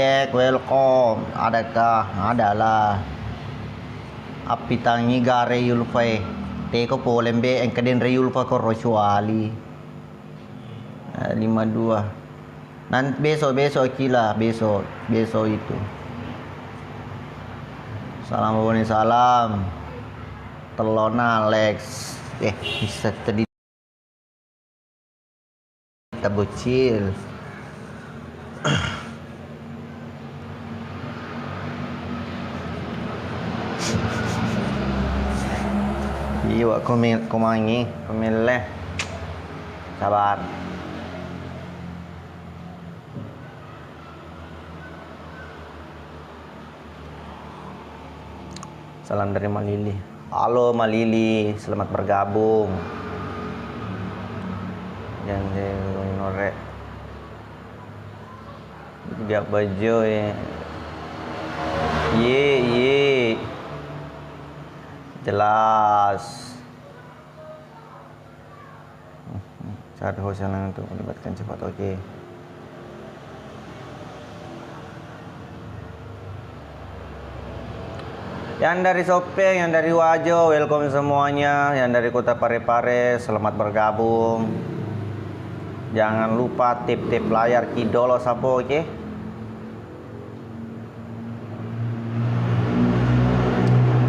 Jack, welcome. Adakah? Adalah. Apitangi gare yulfai. Teko polembe engkaden re yulfa korrosuali. 52. Nanti besok kila, besok itu. Salam boni salam. Telon Alex. Bisa tadi kita bocil. Iya, komangi, komileh. Sabar. Salam dari Malili. Halo Malili, selamat bergabung. Jangan norek. Dia baju ya. Ye. Jelas. Saat host yang untuk melibatkan cepat, oke. Yang dari Sopeng, yang dari Wajo, welcome semuanya. Yang dari Kota Parepare, selamat bergabung. Jangan lupa tip-tip layar kidolo sapo, oke?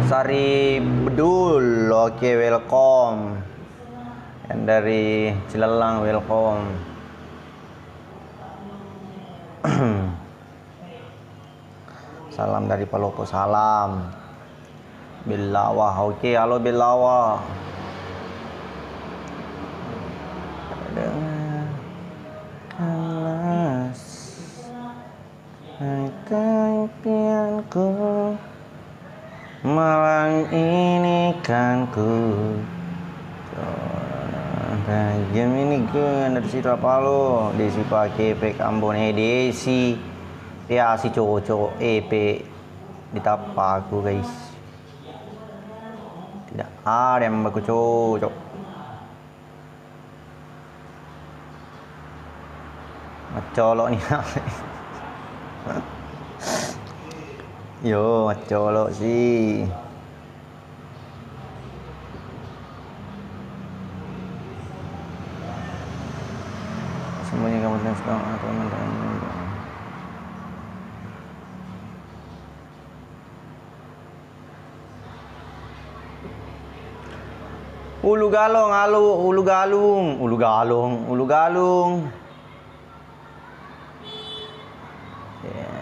Sari Bedul, oke, welcome. Yang dari Cilelang, welcome. Salam dari Palopo, salam. Bilawa, oke, halo Bilawa. Alas, impianku malam ini kan ku jam ini kan dari situ apa lo desi pakai pek Ambon desi ya si cowok EP ditapa aku guys, tidak ada yang baku cocok. Macolok nih. Yo, macolok sih. Semuanya kamu dan sekarang atau teman-teman. Ulu galung.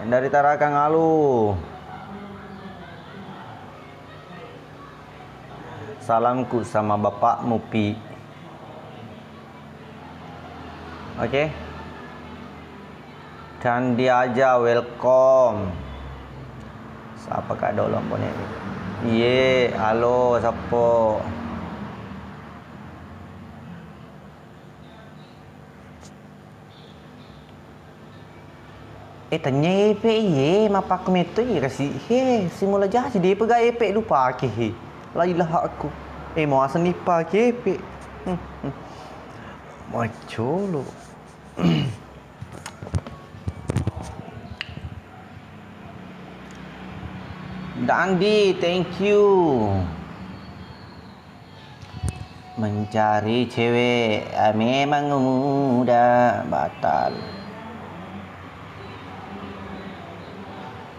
Dari Tarakan Alu. Salamku sama Bapak Mupi. Oke. Dan dia aja welcome. Siapa kak dolong bonek? Iye, halo sapo. Tanya EP ye, mapa aku metu ye kasih simula jadi dia pegang EP lupa ke lailah aku mau asal nipa ke EP maco lo. Dandi, thank you. Mencari cewek memang mudah, batal.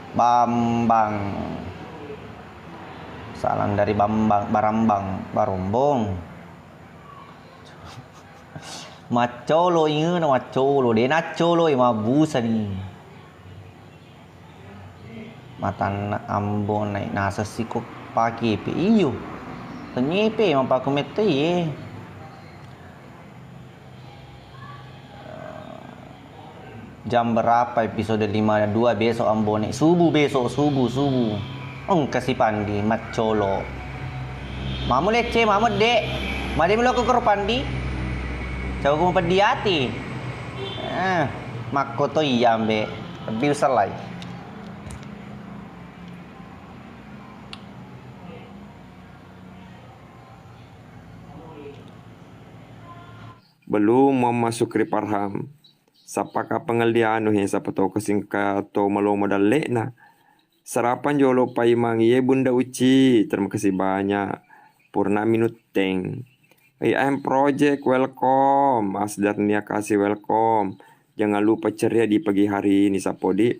Bambang, salam dari Barombong. Macolo ingat macolo, dia nacolo mabusa ni. Matan Ambon naik nasa sikok pagi pe iyo. Tenyepe mampaku mete ye. Jam berapa episode 52 besok Ambon subuh besok subuh kasih pandi macolo mamu lece mamu dek made melo ko pandi coba ko pediati makoto iyambe lebih salai belum mau masuk Riparham. Sapaka pengaldiano he sapato kasing ka to maloma dalle na. Sarapan jolo paimang ye bunda uci. Terima kasih banyak. Purna minuteng. IM Project welcome. Asdar Nia kasih welcome. Jangan lupa ceria di pagi hari ini sapodi.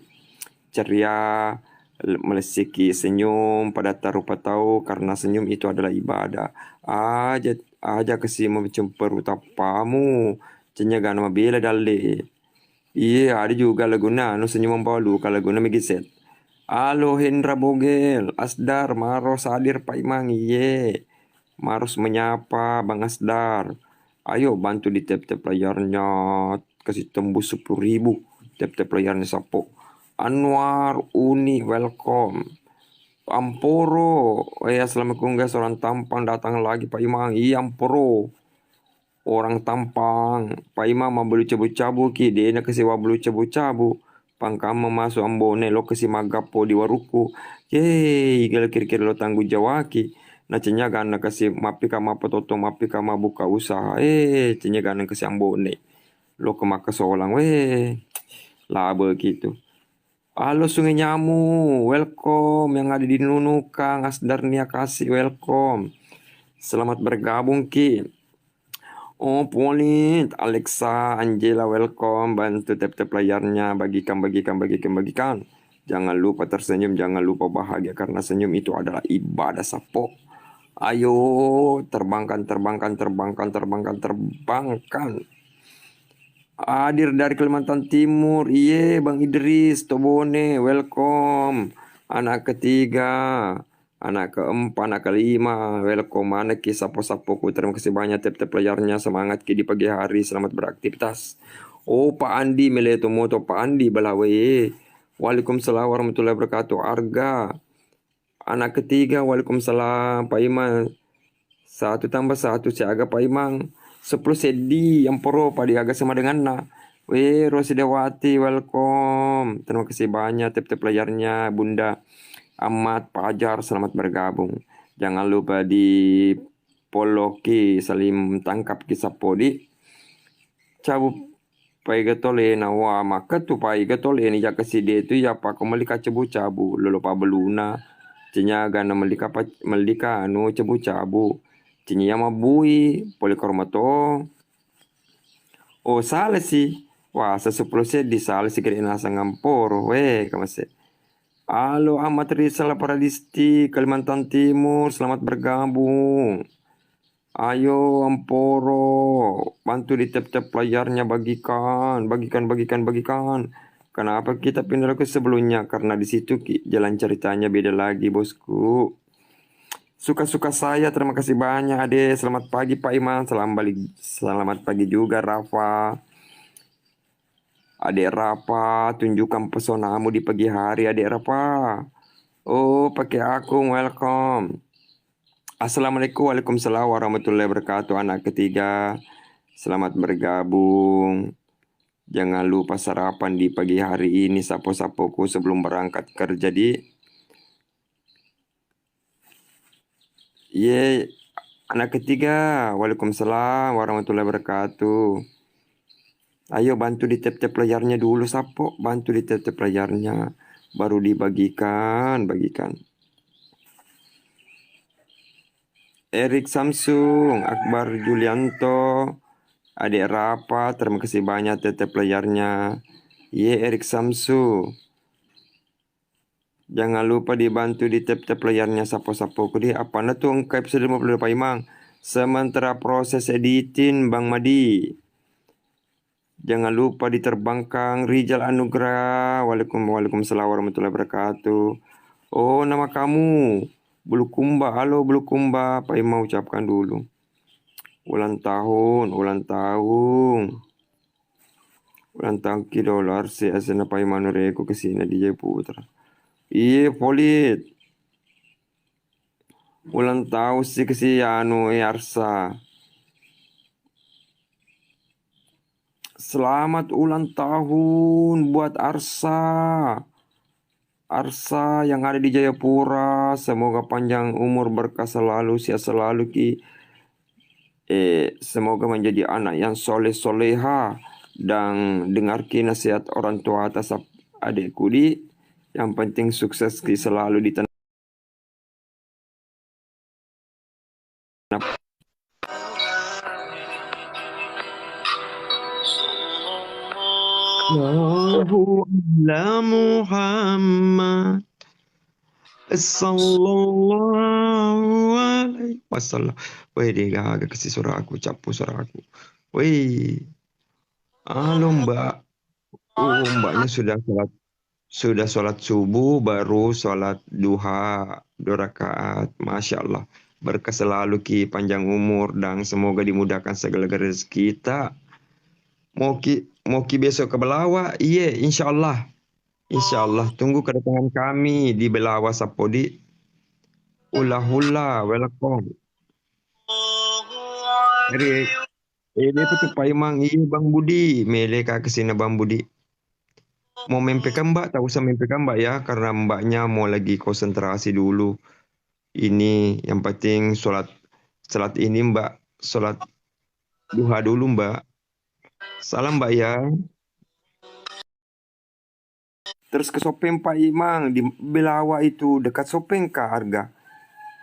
Ceria melesiki senyum pada tarupa tahu karena senyum itu adalah ibadah. Aja kasih mencemperu tapamu. Cenya gana mabila dalle. Iya, ada juga laguna, anu senyum palu, kalau laguna megiset. Halo Hendra Bogel, Asdar, Maros hadir Pak Imang, iye. Maros menyapa Bang Asdar. Ayo bantu di tap-tap layarnya, kasih tembus 10.000. Tap-tap layarnya sapo. Anwar, Uni, welcome. Amporo, assalamualaikum guys, orang tampang datang lagi Pak Imang. Iya Amporo. Orang tampang, Pak Imam mau beli cabu-cabu ki, dia nak kasi beli cabu-cabu. Pangkama masuk ambone lo kasi magapo di waruku. Yeay, gal kira-kira lo tanggung jawab ki. Nah cenya gana kasi mapi kama toto mapi kama buka usaha. Cenya gana kasi ambone. Lo kemaka seolang, laba gitu. Halo Sungai Nyamu, welcome. Yang ada di Nunukan, Asdar Nia kasih welcome. Selamat bergabung ki. Oh, Pauline, Alexa, Angela, welcome. Bantu tap-tap layarnya, bagikan. Jangan lupa tersenyum, jangan lupa bahagia karena senyum itu adalah ibadah sapo. Ayo, terbangkan. Hadir dari Kalimantan Timur, iye Bang Idris, Tobone, welcome. Anak ketiga, anak keempat, anak kelima, welcome. Anak ki sapo-sapoku, terima kasih banyak tap-tap layarnya, semangat ki di pagi hari, selamat beraktivitas. Oh Pak Andi, meleto moto Pak Andi balawe. Waalaikumsalam warahmatullahi wabarakatuh. Arga, anak ketiga, waalaikumsalam Pak Iman. 1+1 si aga Pak Imang. 10 sedi yang poro padi agak sama dengan na. Rosi Dewati welcome. Terima kasih banyak tip-tip layarnya Bunda Ahmad Pajar, selamat bergabung. Jangan lupa di poloki salim tangkap kisah podi. Cabu pai gatole na wa maka tu pai gatole ni jaka si dia tu ya pa kemalika cabu lolo pa beluna. Cinya gana melika anu cabu. Cinya mabui polikormato. Oh salah sih. Wah, 10 di salah sih kira nasa ngampor. Kamase. Halo Ahmad Rizal Paradisti, Kalimantan Timur, selamat bergabung. Ayo Amporo, bantu di tap-tap layarnya bagikan. Kenapa kita pindah ke sebelumnya? Karena di situ jalan ceritanya beda lagi bosku. Suka-suka saya, terima kasih banyak Ade. Selamat pagi Pak Iman, selamat pagi juga Rafa. Adik Rafa, tunjukkan pesonamu di pagi hari Adik Rafa. Oh, pakai akun, welcome. Assalamualaikum, waalaikumsalam warahmatullahi wabarakatuh. Anak ketiga, selamat bergabung. Jangan lupa sarapan di pagi hari ini, sapo-sapoku sebelum berangkat kerja di. Anak ketiga, waalaikumsalam warahmatullahi wabarakatuh. Ayo bantu di tap-tap layarnya dulu, sapo. Bantu di tap-tap layarnya, baru bagikan. Erik Samsung, Akbar Julianto, Adik Rafa, terima kasih banyak tap-tap layarnya. Erik Samsung. Jangan lupa dibantu di tap-tap layarnya sapo-sapo kudi. Apa na tuh engkau episode 50 Pak Imang. Sementara proses editing Bang Madi. Jangan lupa diterbangkan Rijal Anugrah. Waalaikumsalam warahmatullahi wabarakatuh. Oh, nama kamu Bulukumba. Halo Bulukumba. Pak Imang ucapkan dulu. Ulang tahun. Ulang tahun $, si asana Pak Imang Nureku kesini di Jayapura. Iya, Polit. Ulang tahun sih kesi Arsa. Selamat ulang tahun buat Arsa. Arsa yang ada di Jayapura. Semoga panjang umur, berkah selalu, sehat selalu ki. Semoga menjadi anak yang soleh soleha dan dengarkan nasihat orang tua atas adikku di. Yang penting sukses ki selalu di tanah. Allahu ala Muhammad sallallahu alaihi wasallam. Weh, dia agak kasih suara aku, capu suara aku. Weh, halo Mbak. Mbaknya sudah sholat subuh, baru sholat duha 2 rakaat. Masya Allah. Berkah selalu ki, panjang umur dan semoga dimudahkan segala rezeki kita. Mau ki besok ke Belawa? Iya, insya Allah. Insya Allah, tunggu kedatangan kami di Belawa Sapodi. Hula hula, welcome. Dari ini petu Paimang, iya Bang Budi. Mele kak kesini Bang Budi. Mau mempelkan Mbak, tak usah mempelkan Mbak ya, karena Mbaknya mau lagi konsentrasi dulu. Ini yang penting sholat ini Mbak, sholat duha dulu Mbak. Salam Mbak ya. Terus ke Sopeng Pak Imang di Belawa itu dekat Sopeng kah harga?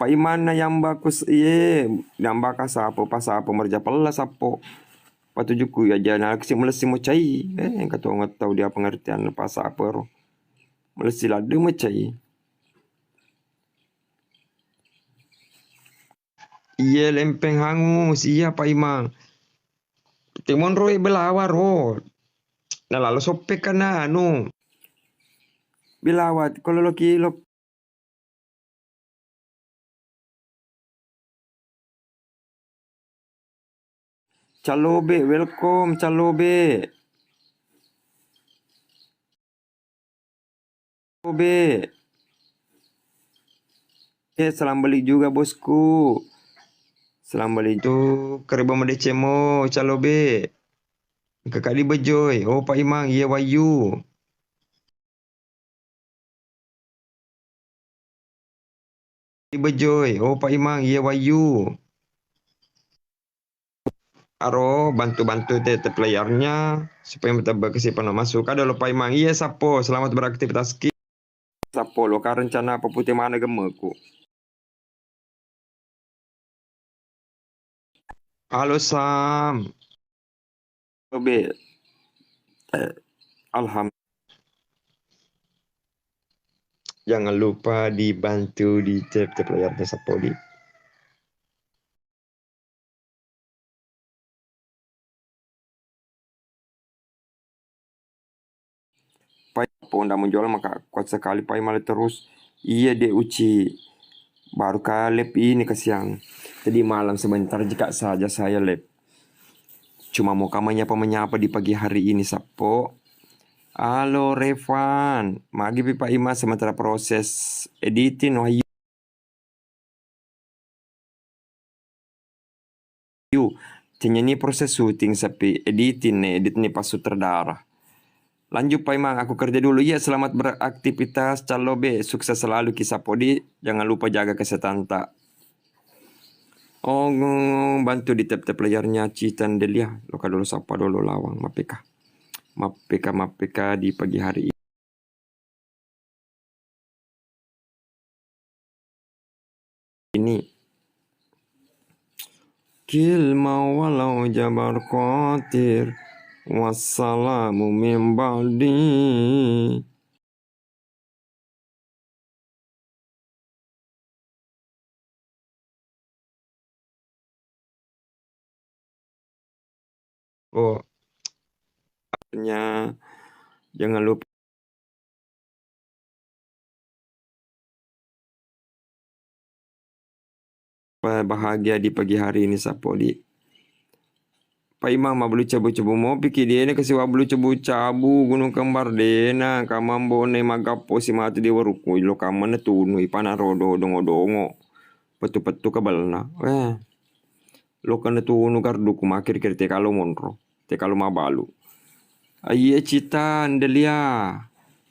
Pak Imana yang bagus iye, yang bakas apa pas apa merja pelas apa. Patujuku ya jangan aku sih melesi mau cai. Kata nggak tahu dia pengertian pas apa ro. Melesi ladu mau cai. Iya lempeng hangus, iya Pak Imang. Timon roe Belawa ro. Nah lalu sopek kan anu. Belawa kalau lo kilo Calobe, welcome Calobe. Calobe. Salam balik juga bosku. Salam balik tuh keribu medecemo Calobe. Kakak di Bejoy. Oh Pak Imang, iya Wayu. Di Bejoy. Oh Pak Imang, iya Wayu. Aro bantu-bantu tetep layarnya supaya kita kesipan masuk. Ada lo Pak Imang, iya Sapo. Selamat beraktivitas ki. Sapo lo ka rencana apa putih mana gemeku. Halo Sam. Obe. Alhamdulillah. Jangan lupa dibantu di tap-tap layarnya Sapo di. Pai po ndak menjual maka kuat sekali Pai malah terus. Iya deh Uci. Baru kali lab ini ke siang. Tadi malam sebentar jika saja saya lab. Cuma mau kamu menyapa di pagi hari ini Sapo. Halo Revan. Magi Pak Ima sementara proses editing wahyu. Ini proses syuting tapi editing nih, edit nih pas sutradara. Lanjut Pak Imang, aku kerja dulu. Ya, selamat beraktivitas Calobe. Sukses selalu kisah Podi. Jangan lupa jaga kesehatan tak. Oh, bantu di tap-tap layarnya Citan Delia. Loka dulu sapa dulu lawang. Mapeka. Mapeka di pagi hari ini. Kilma walau jabar qatir. Wassalamu min ba'di. Oh, jangan lupa bahagia di pagi hari ini Sapodi. Pak Imam mah belu cabu-cabu mau pikir dia ini kasih wablu cabu-cabu gunung kembar dena kamambo ne magapo si mati di waruku lo kamana tunu ipana rodo dongo-dongo petu-petu kabalna. Lo kana tunu kardu kumakir kir te kalau monro te kalau mabalu. Aye Cita Andelia.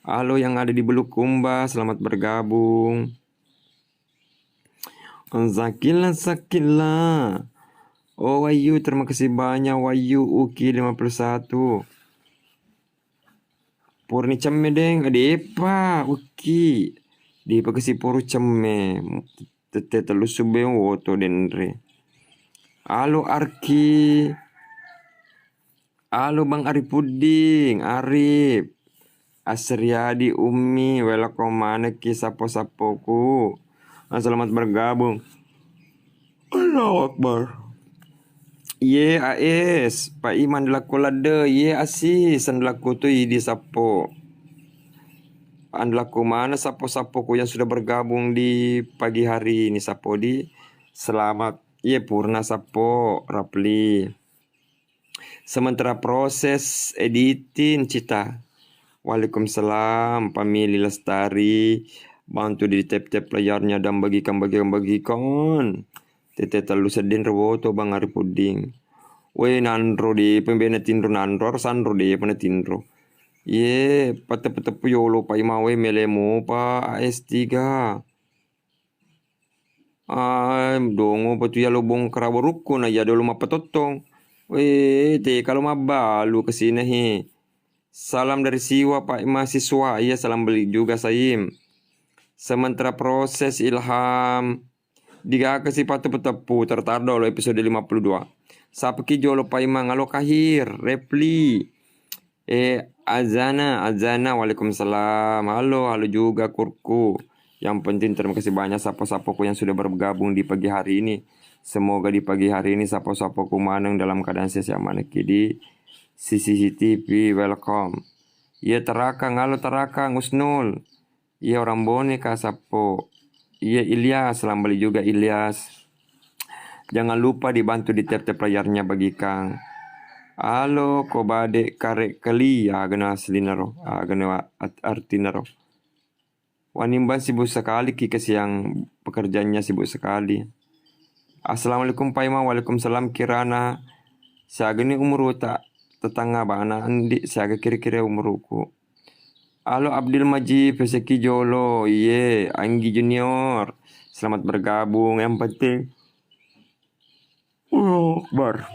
Halo yang ada di Bulukumba, selamat bergabung. Zakila. Oh Wayu, terima kasih banyak Wayu Uki 51. Purni cemme deng, adepa, uki. Di pagasi puru cemme. Tete telu sube woto denre. Halo Arki. Halo Bang Arif Puding, Arif. Asriadi Umi, welcome mana ki sapo-sapoku. Selamat bergabung. Allahu Akbar. Ye AS, Pak Iman laku lade, ye asis, laku tu di sapo. Laku mana sapo-sapoku yang sudah bergabung di pagi hari ini sapo di. Selamat, ye Purna sapo, Rapli. Sementara proses editing cita. Waalaikumsalam, Pamili Lestari. Bantu di tap-tap layarnya dan bagikan. Tete telu sedin rewoto Bang Arif Puding. We nandro di pembina tinro nandro sandro di pena tinro. Ye pate yolo pa imawe melemo pa AS3. Dongo patu ya lobong karawaruko na ya dolo mapatotong. We te kalau mabalu kesini he. Salam dari Siwa Pak mahasiswa. Iya salam beli juga Saim. Sementara proses Ilham diga kasi patu-patu tertar dolo episode 52. Sapki jolo Pak Imang alo kahir repli. Azana waalaikumsalam. Halo juga kurku. Yang penting terima kasih banyak sapo-sapoku yang sudah bergabung di pagi hari ini. Semoga di pagi hari ini sapo-sapoku maneng dalam keadaan sehat maneki di CCTV. Welcome. Iya terakang, halo terakang Usnul. Iya orang boneka sapo. Iya Ilyas, selamat beli juga Ilyas. Jangan lupa dibantu di tap-tap layarnya bagi Kang. Halo kobade karek kali ya gana aslinaro, gana artinaro. Wanimban sibuk sekali kikas yang pekerjaannya sibuk sekali. Assalamualaikum Pak Imam, waalaikumsalam Kirana. Saya gini umur tak tetangga bana andi, saya kira-kira umurku. Halo Abdul Majid, Peseki Jolo, iye, Anggi Junior, selamat bergabung. Yang penting, bar.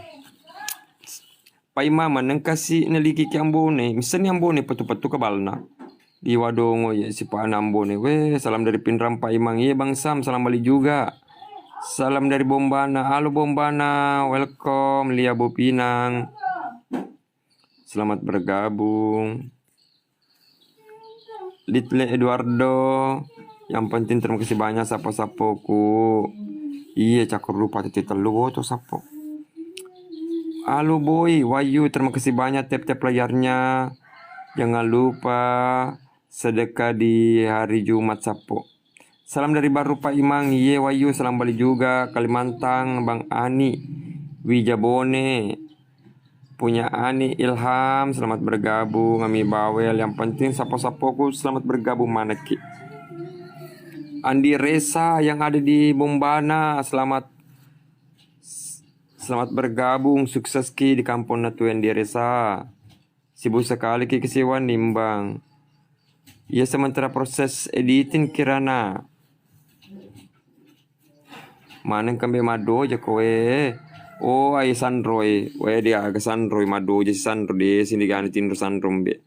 Pak Imam, nang kasih neliki ki ambone, misalnya ambone patu-patu kebalna. Di wadongo ya si Pak Ambone, salam dari Pinram Pak Imam, iye Bang Sam, salam balik juga. Salam dari Bombana, halo Bombana, welcome Lia Bopinang. Selamat bergabung. Little Eduardo, yang penting terima kasih banyak sapo-sapoku. Iya cakur lupa titik telu tuh sapo. Halo boy, Wahyu, terima kasih banyak tap-tap layarnya. Jangan lupa sedekah di hari Jumat sapo. Salam dari baru Pak Imang, iya Wahyu, salam balik juga. Kalimantan, Bang Ani, Wijabone. Punya Ani Ilham, selamat bergabung. Ami Bawel, yang penting sapo-sapoku selamat bergabung mana ki. Andi Resa yang ada di Bombana, selamat bergabung. Sukses ki di kampung natu Andi Resa. Sibuk sekali ki kesiwan nimbang. Ya sementara proses editing kirana. Mana kami mado aja kowe. Oh, ay Sandroy. Dia agak Sandroy madu jadi Sandro di sini kan tinro Sandro be.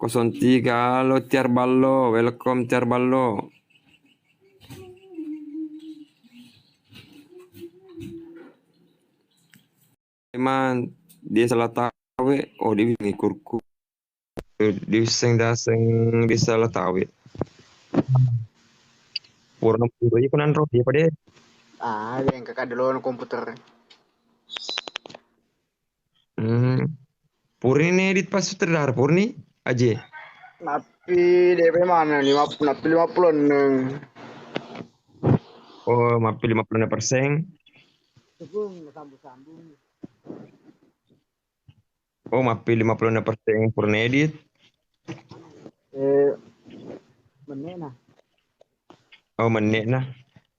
03 lo Tiar Ballo, welcome Tiar Ballo. Emang dia salah tahu. Oh, dia ngikurku. Dia sing daseng dia salah tahu. Purna pura aja kan Android ya pada. Yang kakak dulu komputer. Purni ini edit pas sutradara Purni aja. Tapi DP mana? 56. Oh, maaf 50%. Sambung. Oh, maaf 50% Purni edit. Menit nah. Oh, menit nah.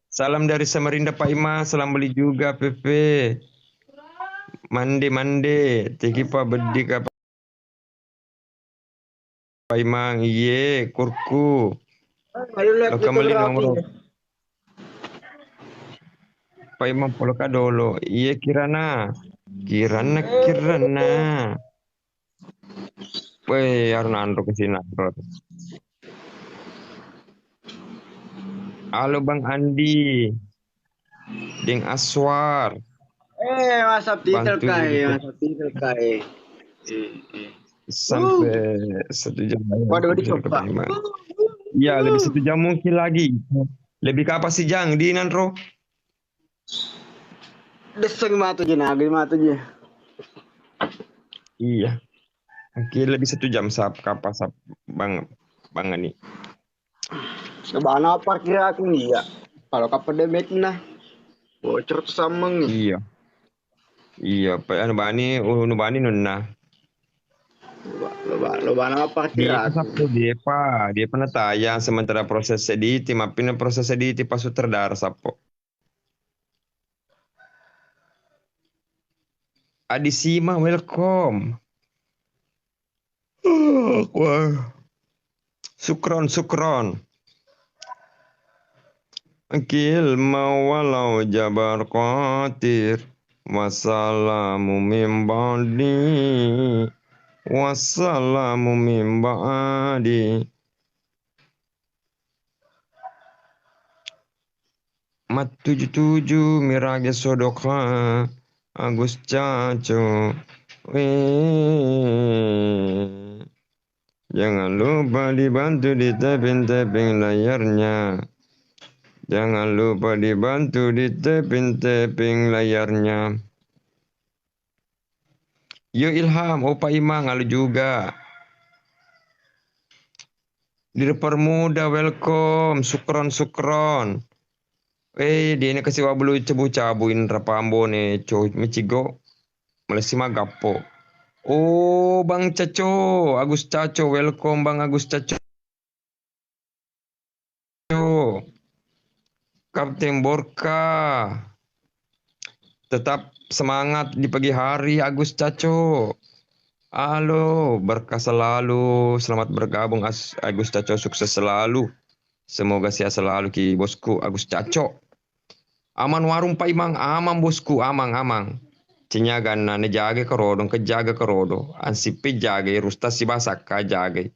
Salam dari Samarinda Pak Ima, salam beli juga Pepe. Mande, tiki pa bedik apa Pak Imang, iye, kurku. Lo kembali nomor. Pak Imang poloka dolo, iye Kirana. Weh, Arnando ke sini. Nandro. Halo Bang Andi, Ding Aswar, Masa titel bantu kai, di masa titel kai. Eh. sampai 1 jam lagi Waduh, episode dicoba. ke-5. Iya, lebih 1 jam mungkin lagi. Lebih ke apa sih Jang di Nandro? Deseng matu je nagi matu je. Iya, oke lebih 1 jam kapas Bang Bang ini. Sebana parkir aku nih ya. Kalau kapedemik nah bocor sameng nih. Iya, iya, Pak anu bani nunna. Loba nama parkir Dia aku. sapu dia pernah tayang sementara proses edit, mapin proses edit pas sutradara sapo. Adisima welcome. Wah, sukron. Akil mawalau jabar qatir. Wassalamu min ba'di. Wassalamu min ba'di. Mat 77 mirage sodoka. Agus Caco. Weh. Jangan lupa dibantu di tapping layarnya. Jangan lupa dibantu di tapping layarnya. Yo Ilham, Opa Imang, halo juga. Direpar muda, welcome. Sukron. Dia ini kasih wablu cabu-cabuin rapambo nih, coy, mecigo. Malasi magapo. Oh, Bang Caco, Agus Caco, welcome Bang Agus Caco. Kapten Borka. Tetap semangat di pagi hari Agus Caco. Halo, berkah selalu. Selamat bergabung Agus Caco, sukses selalu. Semoga sehat selalu ki bosku Agus Caco. Aman warung Pak Imang, aman bosku, amang. Cinyagan na nejage kerodong kejaga kerodo. Ansipi jage, rusta si basak kajage.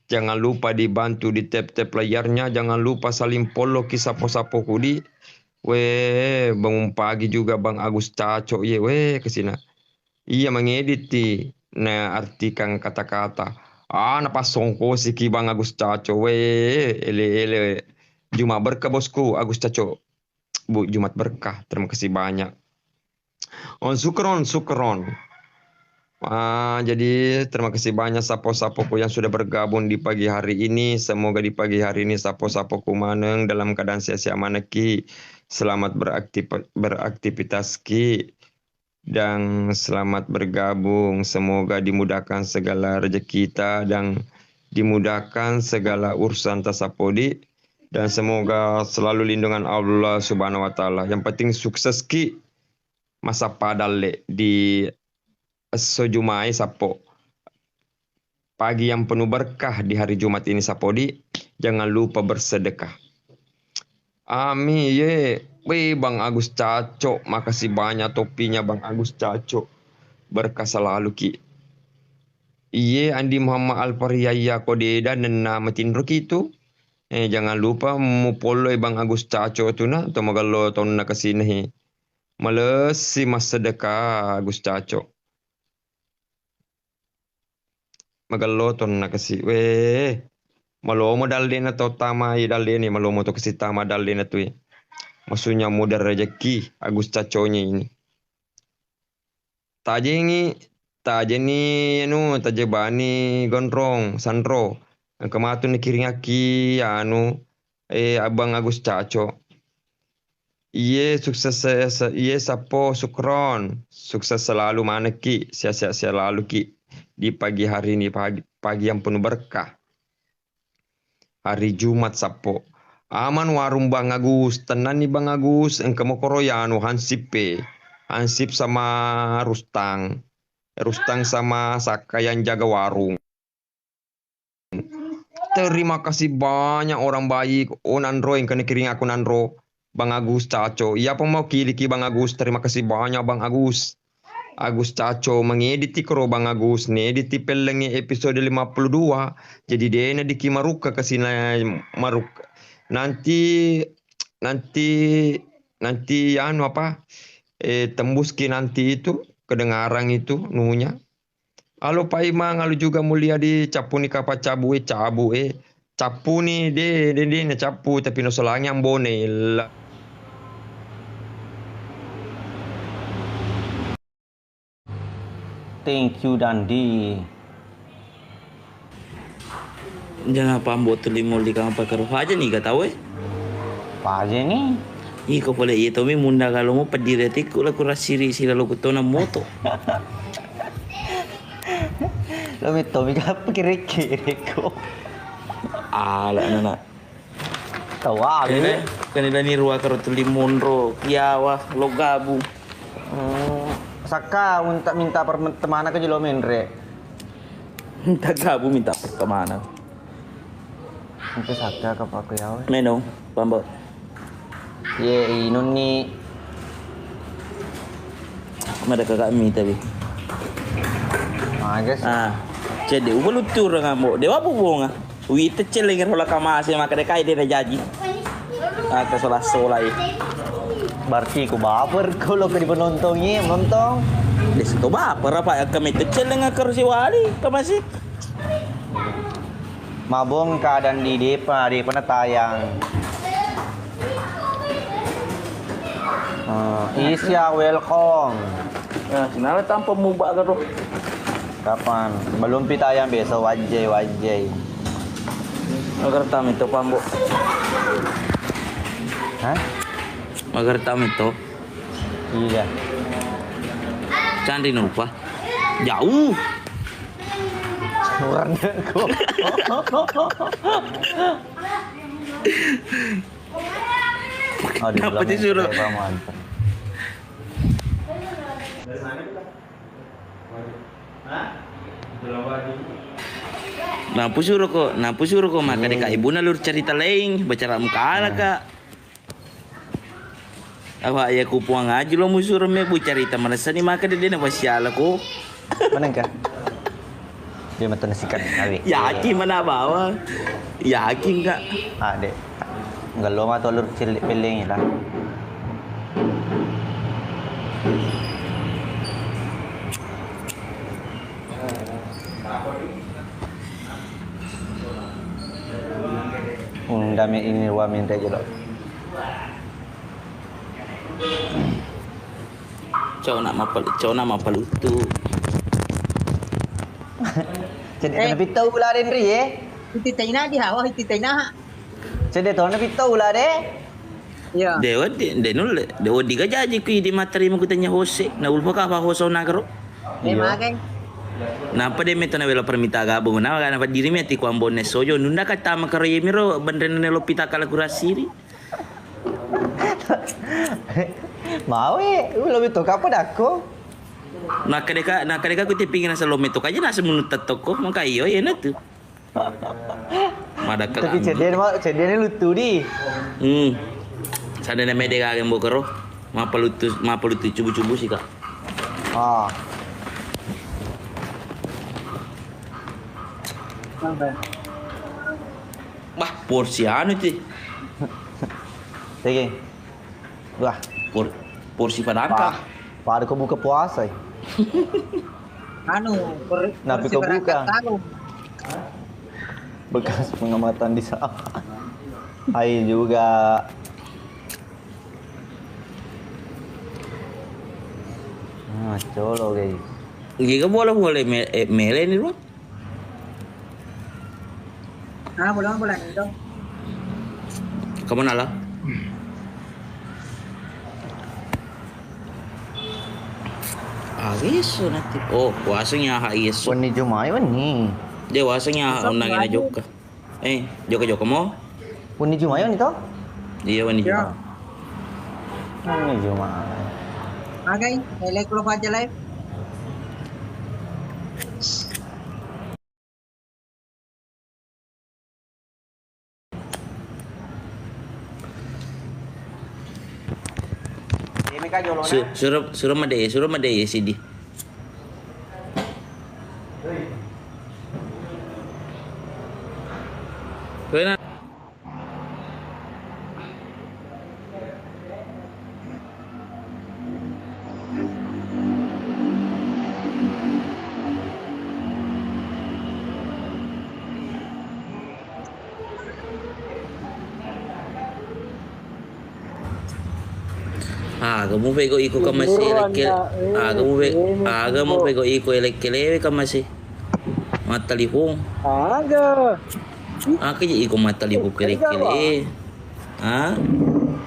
Jangan lupa dibantu di tap-tap layarnya. Jangan lupa saling follow kisah sapo kudi. Weh, bangun pagi juga Bang Agus Caco. Ye, weh, kesina. Iya mengedit ti. Nah, artikan kata-kata. Napas songko si ki Bang Agus Caco. Weh, ele. Jumat berkah bosku, Agus Caco. Bu, Jumat berkah. Terima kasih banyak. Sukron. Jadi terima kasih banyak sapo-sapoku yang sudah bergabung di pagi hari ini. Semoga di pagi hari ini sapo-sapoku maneng dalam keadaan sia-sia maneki. Selamat beraktivitas ki. Dan selamat bergabung. Semoga dimudahkan segala rezeki kita dan dimudahkan segala urusan tasapodi. Dan semoga selalu lindungan Allah Subhanahu wa taala. Yang penting sukses ki masa padale di sojumai sapo. Pagi yang penuh berkah di hari Jumat ini sapodi. Jangan lupa bersedekah. Amin ye. Wih Bang Agus Caco. Makasih banyak topinya Bang Agus Caco. Berkah selalu ki. Iye Andi Muhammad Alpariyaya kodeda nena matin roki itu. Jangan lupa mupolo Bang Agus Caco tu na. Atau magalo tahun na kasini. Males si mas sedekah Agus Caco. Magalo tahun na kasi. Weh. Malomo dalde na to tama dalde ni. Malomo to kasi tama dalde na to eh. Maksudnya mudah rezeki Agus Caconya ini. Taje ni taje bani gondrong sandro. Kematu ni kiringaki Abang Agus Caco. Iye sukses iye sapo sukron. Sukses selalu maneki, sehat-sehat selalu ki di pagi hari ini pagi yang penuh berkah. Hari Jumat sapo. Aman warung Bang Agus, tenan nih Bang Agus, engkau koroyano Hansip sama Rustang sama Saka yang jaga warung. Terima kasih banyak orang baik. Nandro yang kena kiring aku Nandro. Bang Agus Caco. Iya mau kiliki Bang Agus. Terima kasih banyak Bang Agus. Agus Caco mengediti karo Bang Agus ngediti pelengi episode 52. Jadi dia na di Kimaruka kesina Maruka. Nanti anu apa? Tembus ki nanti itu kedengaran itu nunya. Alo Pak Imang, alo juga mulia di capu ni kapa cabu capu ni de na capu tapi no solangi ambone lah. Thank you Dandi. Jangan apa botol limol di kamar karo aja nih gak tahu Apa aja nih? Iko pala itu mi munda kalau mau pedireti kula kura siri sila lo kutona moto. Lo mito miga kiri ko. Ala nana. Tawa Kanila ni ruwa karo limon ro kiawa lo gabu. Saka minta pertemanan ke jelo menre. Minta gabu minta pertemanan. Itu saka ka pa ko yaw. Meno pambo. Ye inon ni Mada kakak mi tapi. Guys. Jadi ubalutur nga mo. Dewa bubonga. Wita celeng rola kamase maka dekai de jaji. Ata sola Berarti ko baper ko lo ke di penontonnya menonton. Di situ baper apa kami celeng nga si wali kamasi. Mabong keadaan di depa tayang. Isya welcome. Ya, sinala tanpa mubak karo. Kapan? Belum pitayang besok wajay. Agar tam itu pambo. Hah? Agar tam itu. Iya. Candi nupa. Jauh. Warna ko. Kenapa disuruh? Nampu suruh kok maka deka ibu nalur cerita lain bicara muka ala kak. Apa ya ku puang aja lo musuh me bu cerita merasa ni maka dia na pasiala ko. Mana kah? Dia mata nasikan awi. Yakin mana bawa? Yakin kak? Dek. Enggak lo mah tolur cilik peleng lah. Dami ini wa min rejelo. Cau nak mapal itu. Jadi nabi tahu pula den ri Iti taina di hawa iti taina. Jadi tahu nabi tahu lah deh. Ya. Dewa diga jaji ku di materi mo kutanya Jose. Na ulpa ka pa Jose na karo. Magai. Napa de meto na velo permita gabo na kana pa diri meti ku ambone sojo nunda ka tama karo yemiro bandren ne lo pita kala kurasiri. Mau ulo itu kapan aku? Nakadeka ku tipingin sa lo meto kanya nasa munutat toko maka iyo ya na tu. Madaka. Tapi cedenya lutu di. Sada na mede ka mo karo. Mapalutu cubu-cubu sih kak. Bah, porsi anu itu. Sige. Wah, Porsi padangka. Pada kau buka puasa. Napi kau buka. Bekas pengamatan di sawah. Hai juga. Colo guys. Giga boleh mele ni lu. Boleh itu. Kamu nala? Yeso nanti. Oh, puasanya ha Yeso. Wani Jumai wani. Dia puasanya unang ina joka. Joka mo? Wani Jumai wani to? Iya wani Ya. joka. Wani Jumai. Magai, like lo aja live. Ini kan jolona. Suruh made sidi. Kamu pego iko ka masih elek. Kamu pego iko elek kelewe ka masih. Matalihong. Aga. Kaya iko matalihong kele.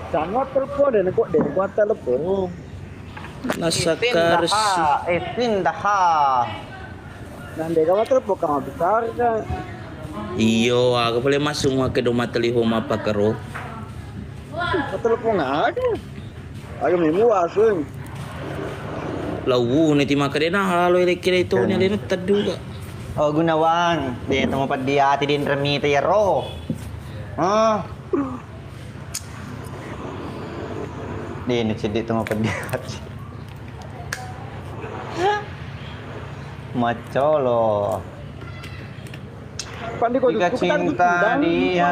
Jangan telepon dan kok telepon. Nasa karsi. Tindaha. Nanti kamu telepon kamu besar kan. Iyo, ako pala masuma ke do matalihong mapakaro. Telepon ada. Ayo memu asun. Lawu niti makadena halo elek kele itu nya leno taduga. Oh Gunawan, dito mo pa di ati din remite yaro. Din dito mo pa di ati. Macolo. Pandi kau Jika cinta dia.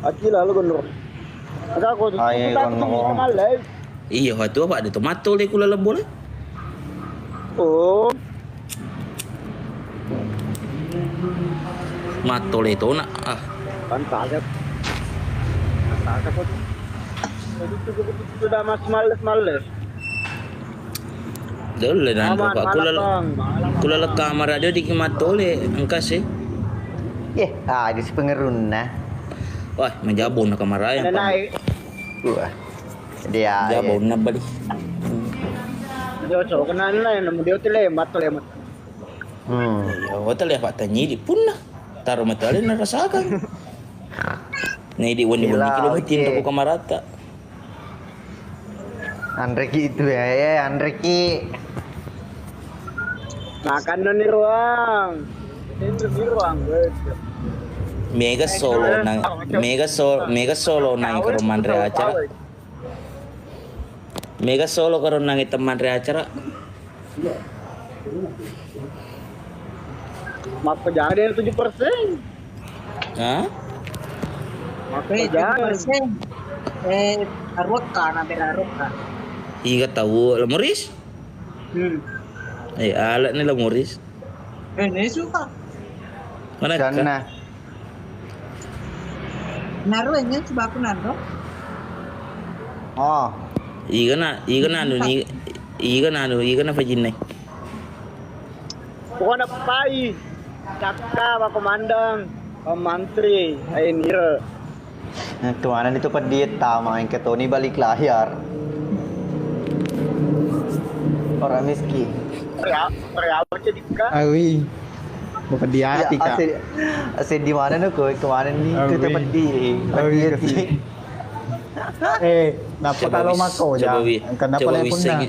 Aki lalu gondor. Ada kau Ay, gondor. Iya, hatu apa ada tomato le kula lembol. Oh. Mato le to na. Pantagat. Kau. Sudah males. Dole dan pak kula le kamera dia di mato le angkas eh. Di si pengerun na. Wah, menjabon na kamera yang Naik. Wah. Dia. jabon na bali. Dia cok kenan lah yang dia lemat. Ya, hotel ya pak tanya di pun na. Taruh mata le na rasakan. Nih di wani kilometer oke. to kamarata. Andreki itu ya, Andreki. Makan nih ruang. Itu di ruang. Mega solo nang keruman re acara. Mega solo karon nang teman re acara. Maaf kejadian 7%. Hah? Maaf Eh, kejadian. 7%. Arwaka, nampir arwaka. Iya tahu Lamoris? Alat ni Lamoris. Ini suka. Mana ka? Sana. Naruh ini coba aku naruh. Oh, Iga na fajin nai. Pokoknya pai. Cakap Pak Komandang. Pak Mantri. Ayo nira. kemana itu pa diet tama yang ke Tony balik layar. Orang miskin. Real jadi kan. Awi. Bukan di hati kak. Asin di mana nu ko? Kemana ni Awi. ke tempat di? Awi, kasi. Napa kalau mako ya? Kenapa coba lepon na?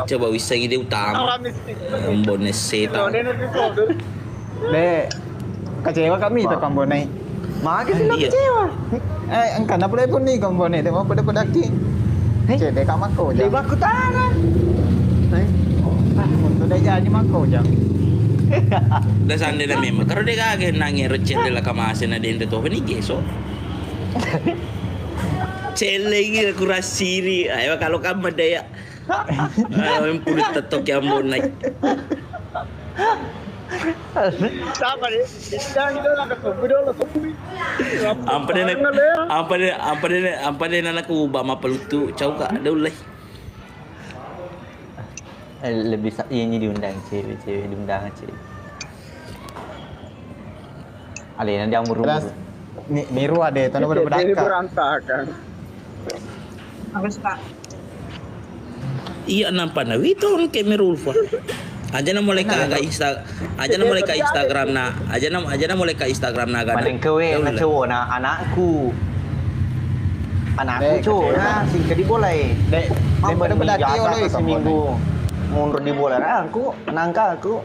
Coba wisang ide utama. Orang miskin. Ambon seta. Ini nanti produk. Le, kecewa kami itu kambonai. Maka sila Iya. kecewa. Ang kenapa lepon nih kambonai? Tengok pada daki. Cek dek mako Di ya. baku tangan. Untuk dah jadi mako ya. Da sande da memang. Karo de kage nangi recet de la kamase na dentro to ni geso. Celengi kurasiri. Ayo kalau kamu daya. Ayo pulut tetok yang mau naik. Siapa nih? Jangan kita nak kesumbu dulu kesumbu. Ampade na naku ba mapalutu. Cau ka daw lay. Lebih ini diundang cewek diundang cewek. Alina dia Terus muru-muru. niru ada itu pada Ini daka. berantakan. Aku suka. Iya nampak na wito on kamera ulfa. Aja na mulai ka Instagram na. Aja na mulai ka Instagram na ga. Maling kewe na cowok na anakku. Anakku cowok na singkat di bola Dek, pada daki oleh seminggu. Mundur di bola aku, nangka aku.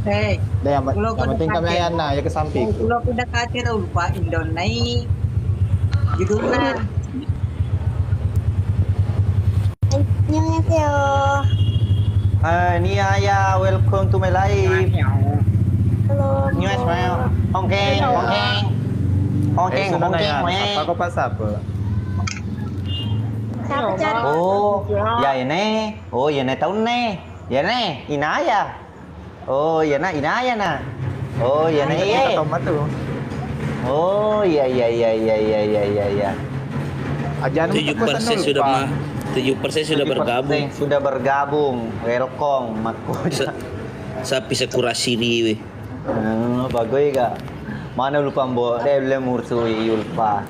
Hei, Dek, yang penting kami ayan na, ya ke samping. kalau aku udah kacir lupa Indonai. Judulnya. 안녕하세요. Ni Ayah, welcome to my life. Halo. New smile. Hongkeng, hongkeng. Hongkeng, hongkeng, Apa kau pas apa? Siapa cari? Oh, ya ini. Oh, ya ini tahun nih. Ya nih, Inaya. Oh, ya na Inaya na. Oh, ya nih. Tomat tuh. Oh iya iya iya iya iya iya iya iya. Ajan 7% sudah 7% sudah bergabung. Sudah bergabung. Welcome Makoda. Sapi sekurasi riwe. Bagoy ka. Mana lupa mbo, deh mursui yulpa.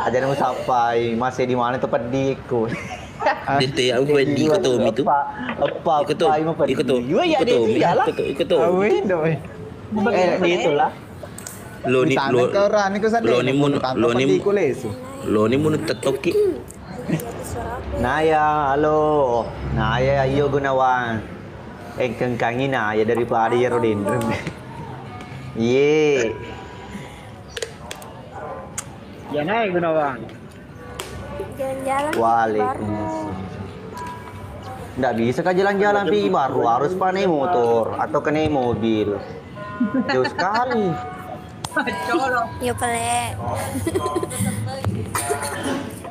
Ajan mo sapay, masih di mana tempat diku. Dito ya, aku di ikotomi itu. Apa mo pa. Iya dia lah. Ikotomi. Awin doy. Dito lah. Lo ni lo ni mun tatoki. Naya, halo. Naya, ayo Gunawan. Kengkangin ya daripada ya Rodin. Ye. Ya naik Gunawan. Jalan-jalan Waalaikumsalam. Nggak bisa kan jalan-jalan pi baru harus pakai motor atau kena mobil. Jauh sekali. Yo pale.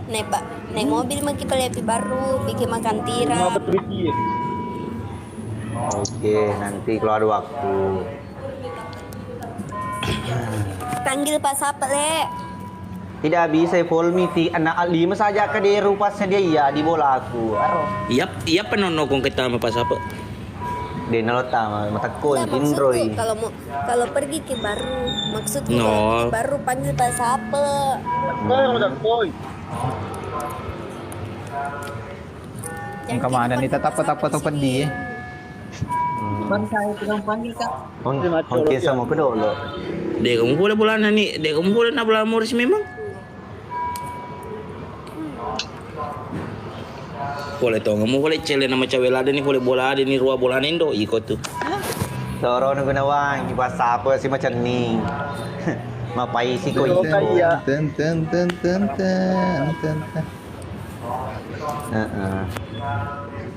Naik mobil maki pale pi baru, bikin makan tiram. Oke, nanti kalau ada waktu. Panggil Pak Sapa le. Tidak bisa full meeting. Anak 5 saja ke di rupasnya dia iya di bola aku. Aro. Iya penono kong kita sama pas apa? Dia nalota mata kon Nah, maksudku Indroy. kalau pergi ke baru, maksudku No. kalau ke baru panggil Pak Sapa. Yang kemana nih tetap tempat dia. Bang saya bilang panggil Kak. Oke sama ke dulu. Dek kamu boleh bulan ni, dek kamu boleh nak bulan Morris memang. Boleh toh, kamu boleh cele nama cewek ada ni, boleh bola ada ni, ruang bola nendo, ikut tu. Toro nu Gunawan, bahasa apa sih macam ni? Mapai si koi. Ten.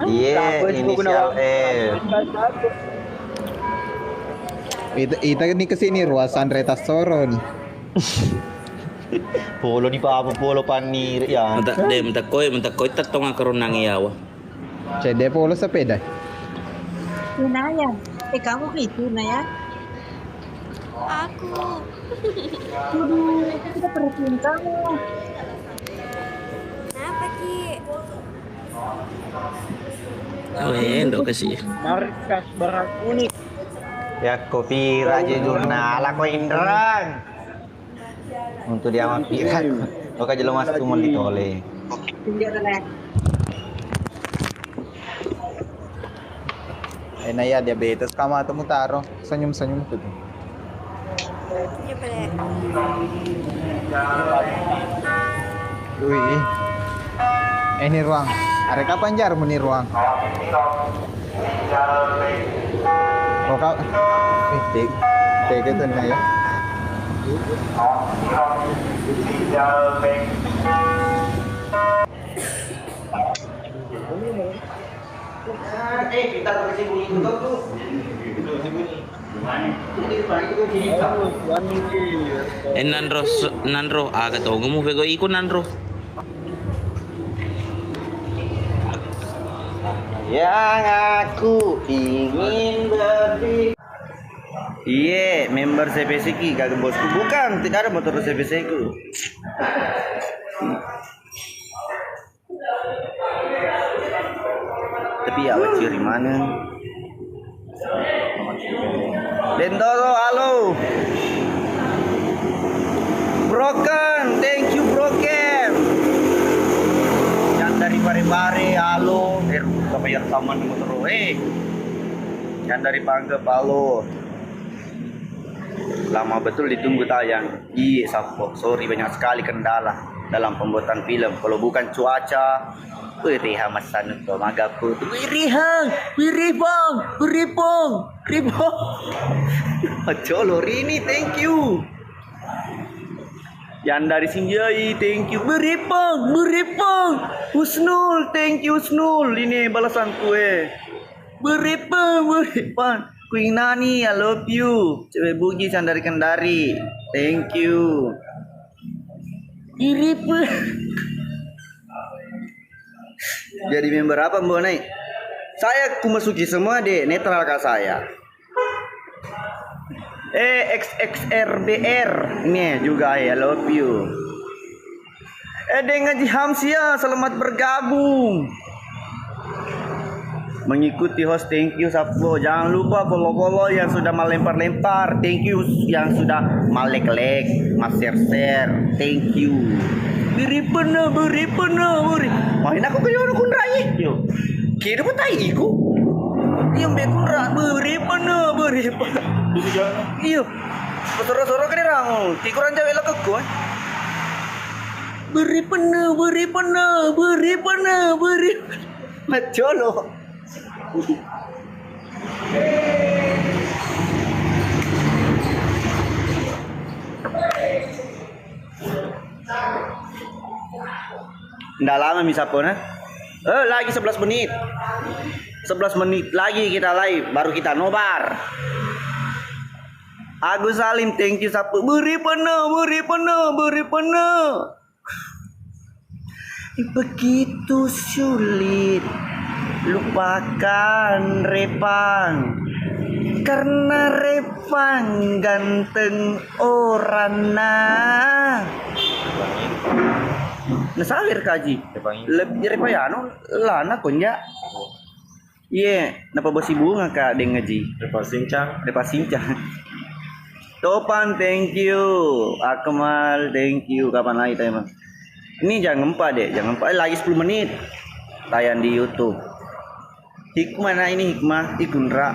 Iya, inisial F. Ita nih kesini ruas Andreta Soro nih. Polo di apa polo panir ya. Mentak koi tatong akaron nang iyawa. CD polo sepeda. Naya, kamu itu Naya? Aku. Kita perhatiin kamu. Kenapa Ki? Oh endo kasih. Markas barang unik. Ya kopi Raja Jurnal aku Indran. Untuk dia mampir. Oke jelo mas cuma ditole. Tidak ada. Naya diabetes kamu atau mutaro. Senyum tuh. Yo pale. Wih. Ini ruang. Are kapan jar muni ruang? Oh kau. Dek itu Naya. Kita kasih bunyi tutup tuh. Nandro, aga to kamu vego iko Nandro. Yang aku ingin lebih. Iya, member CPC ki kagak bosku. Bukan, tidak ada motor CPC ku. Tapi ya ciri mana? Bendoro, halo. Broken, thank you Broken. Yang dari bare-bare, halo. Bayar taman motor, Yang dari Panggep, halo. Lama betul ditunggu tayang. Iya, Sapo. Sorry banyak sekali kendala dalam pembuatan film. Kalau bukan cuaca, Wiriha Mas Sanut to magaku. Wirihang, Wiripong. Colo Rini, thank you. Yang dari Sinjai, thank you. Wiripong. Husnul, thank you Husnul. Ini balasan kue. Wiripong. Queen Nani, I love you. Cewek Bugis yang dari Kendari. Thank you. Wiripong. Jadi member apa Mbak Nai? Saya kumasuki semua deh, netral kak saya. XXRBR ini juga I love you. Dengan Hamsia selamat bergabung mengikuti host. Thank you Sapo. Jangan lupa follow yang sudah melempar-lempar. Thank you yang sudah malek-lek, share. Thank you. Beri pena. Main aku kayak orang kunrai. Yo. Kira apa tai iku? Yang bekunra beri pena. Iyo. Soro-soro kene rang. Tikuran jawe lah keko. Beri pena. Macolo. Nggak lama bisa pun lagi 11 menit. 11 menit lagi kita live, baru kita nobar. Agus Salim, thank you Sapu. Beri pena. Begitu sulit lupakan Repang, karena Repang ganteng orangna. Nasawir kaji lebih repayano lana konya. Napa besi bunga kak deng ngaji Repa sincang. Topan thank you, Akmal thank you. Kapan lagi teman? Ini jangan ngempa lagi 10 menit tayang di YouTube. Hikmah nah ini hikmah Ikunra.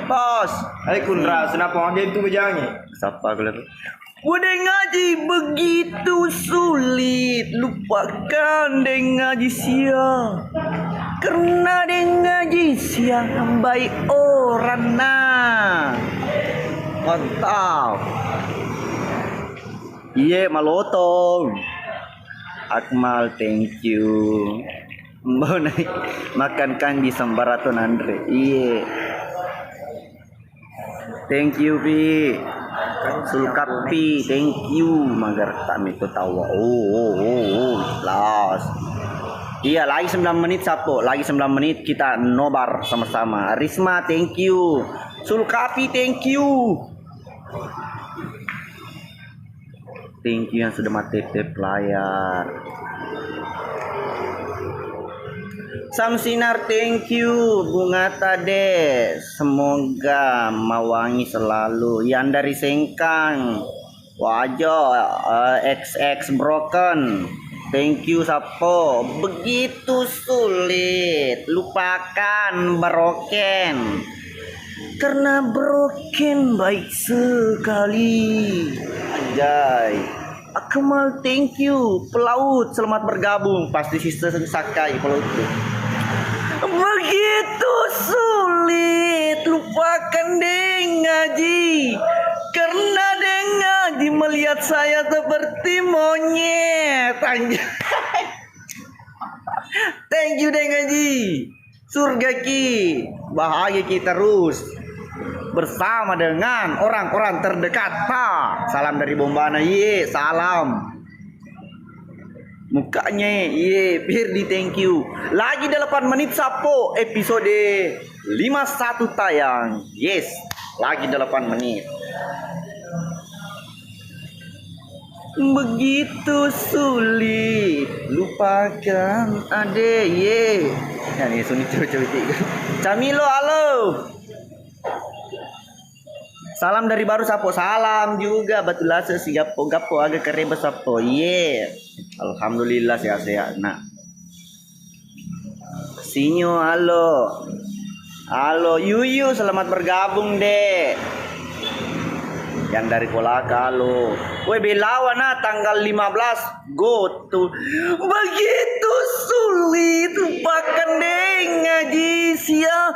Pos. Kunra, kenapa dia itu bejangnya? Siapa kelar? Udah ngaji begitu sulit lupakan deng ngaji sia, karena deng ngaji sia baik orang mantap. Malotong. Akmal thank you. Mbak naik makan kanji sambaraton Andre. Thank you Pi. Sulkapi thank you. Magar tak itu tawa. Jelas. Lagi 9 menit Sapo. Lagi 9 menit kita nobar sama-sama. Risma thank you. Sulkapi thank you. Thank you yang sudah mati layar. Samsinar thank you. Bunga Tade semoga mawangi selalu. Yang dari Sengkang Wajo XX Broken thank you Sapo. Begitu sulit lupakan broken, karena broken baik sekali. Anjay. Akmal thank you. Pelaut selamat bergabung. Pasti sister Sakai pelaut tuh. Begitu sulit lupakan deng ngaji, karena deng ngaji melihat saya seperti monyet. Anjay. Thank you deng ngaji. Surga ki bahagia kita terus bersama dengan orang-orang terdekat. Salam dari Bombana. Salam mukanya. Firdi thank you. Lagi 8 menit Sapo episode 51 tayang. Lagi 8 menit. Begitu sulit lupakan ade. Ini sunit cewek-cewek. Camilo halo. Salam dari baru Sapo. Salam juga Batulasa sigapo gapo agak kereba Sapo. Alhamdulillah sehat-sehat. Nah. Sinyo halo. Halo Yuyu selamat bergabung dek. Yang dari Kolaka halo. Belawan tanggal 15 go to. Begitu sulit lupakan deng ngaji sia,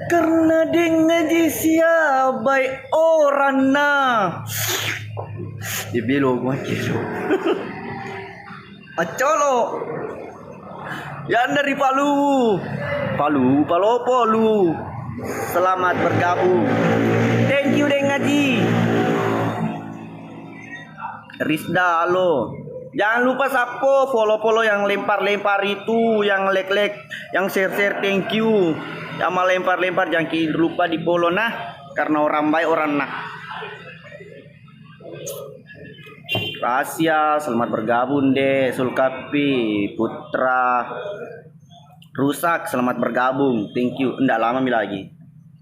karena deng ngaji sia baik orang Dibilo gua kilo. Acolo. Yang dari Palu. Selamat bergabung. Thank you deng ngaji. Rizda halo. Jangan lupa Sapo follow yang lempar-lempar itu, yang like, yang share thank you. Yang mau lempar-lempar jangan lupa di follow. Nah, karena orang baik orang nah. Rahasia, selamat bergabung deh. Sulkapi, Putra, Rusak, selamat bergabung. Thank you. Nggak lama lagi.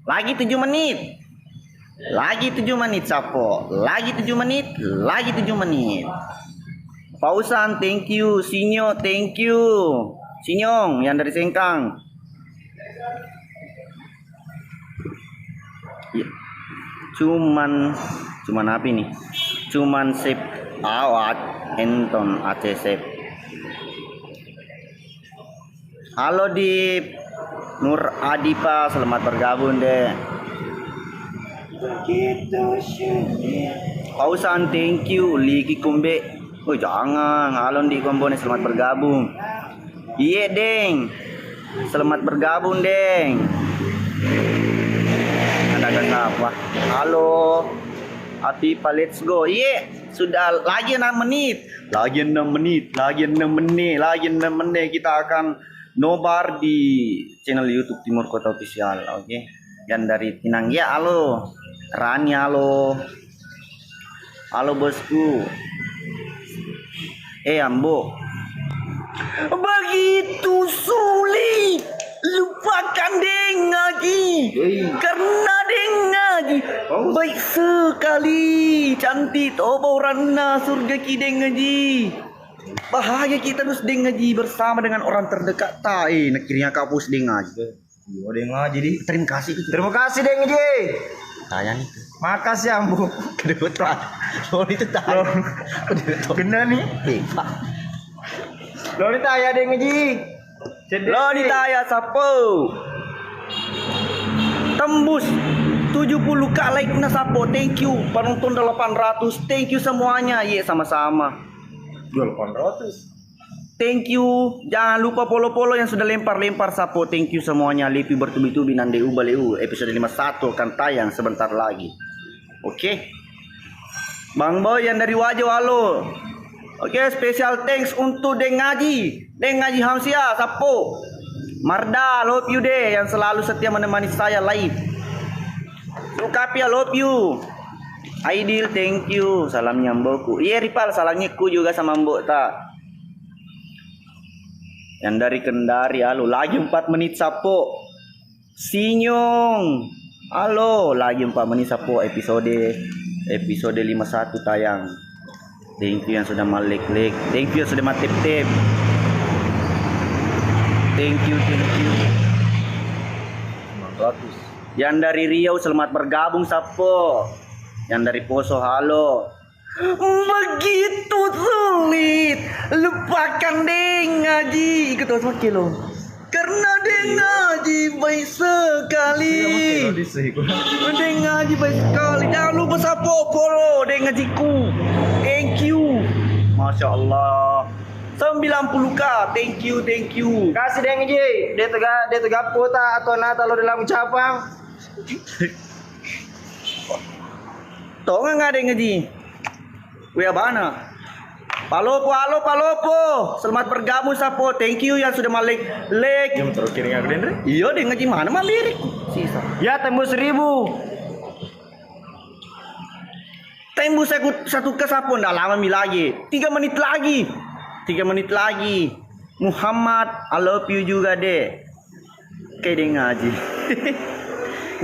Lagi 7 menit. Lagi 7 menit, Sapo. Lagi 7 menit. Lagi 7 menit. Pausan, thank you. Sinyo, thank you. Sinyong, yang dari Sengkang. Ya. Cuman apa ini? Cuman sip awat Enton Aceh sip. Halo Dip, Nur Adipa, selamat bergabung deh. Pausan, thank you. Liki Kumbe. Oh jangan, halo di Kombone, selamat bergabung. Iya deng, selamat bergabung deng. Ada apa? Halo Atipa, let's go. Iya, sudah lagi 6 menit. Lagi 6 menit, lagi 6 menit, lagi 6 menit kita akan nobar di channel YouTube Timur Kota Official. Oke. Dan dari Pinang ya, halo. Rani, halo. Halo bosku. Ambo. Begitu sulit. Lupakan Deng Ngaji. Karena Deng Ngaji baik sekali. Cantik tobo rana surga ki Deng Ngaji. Bahagia kita terus Deng Ngaji bersama dengan orang terdekat. Akhirnya kapus Deng Ngaji. Yo Deng Ngaji di. Terima kasih. Terima kasih Deng Ngaji. Tanya nih. Makasih Ambu. Kedepan. Lo itu tahu. Kena nih. Lo ditanya Deng Ngaji. Lo ditanya sapo. Tembus 70k like na sapo. Thank you. Penonton 800. Thank you semuanya. Ye sama-sama. 800. Thank you. Jangan lupa polo-polo yang sudah lempar-lempar sapo. Thank you semuanya. Lepi bertubi-tubi nande ubaleu. Episode 51 akan tayang sebentar lagi. Oke. Bang Boy yang dari Wajo, halo. Oke, special thanks untuk Deng Ngaji. Deng Ngaji Hamsia, sapo. Marda, love you deh yang selalu setia menemani saya live. Sulkapi, love you. Aidil, thank you. Salamnya Mbokku. Iya Ripal, salamnya ku juga sama Mbok tak. Yang dari Kendari, halo. Lagi 4 menit sapo. Sinyong, halo. Lagi 4 menit sapo. Episode 51 tayang. Thank you yang sudah malek-lek. Thank you yang sudah matip-tip. Thank you. 900. Yang dari Riau, selamat bergabung sapo. Yang dari Poso, halo. Begitu sulit. Lupakan Deng Ngaji. Ikut terus makin lo. Karena Deng Ngaji baik sekali. Deng Ngaji baik sekali. Jangan lupa sapo follow Deng Ngajiku. Thank you. Masya Allah. 90k. Thank you. Kasih Deng Ngaji. Dia tegak pota atau nata lo dalam ucapan. Tahu nggak Deng Ngaji? Wia bana. Palopo, halo Palopo. Selamat bergabung sapo. Thank you yang sudah malik like. Yang terus kirim aku Dendre. Iya Deng Ngaji mana malirik. Sisa. Ya tembus 1000. Tembus satu ke sapo ndak lama lagi. 3 menit lagi. 3 menit lagi. Muhammad, I love you juga deh. Kayak Deng Ngaji.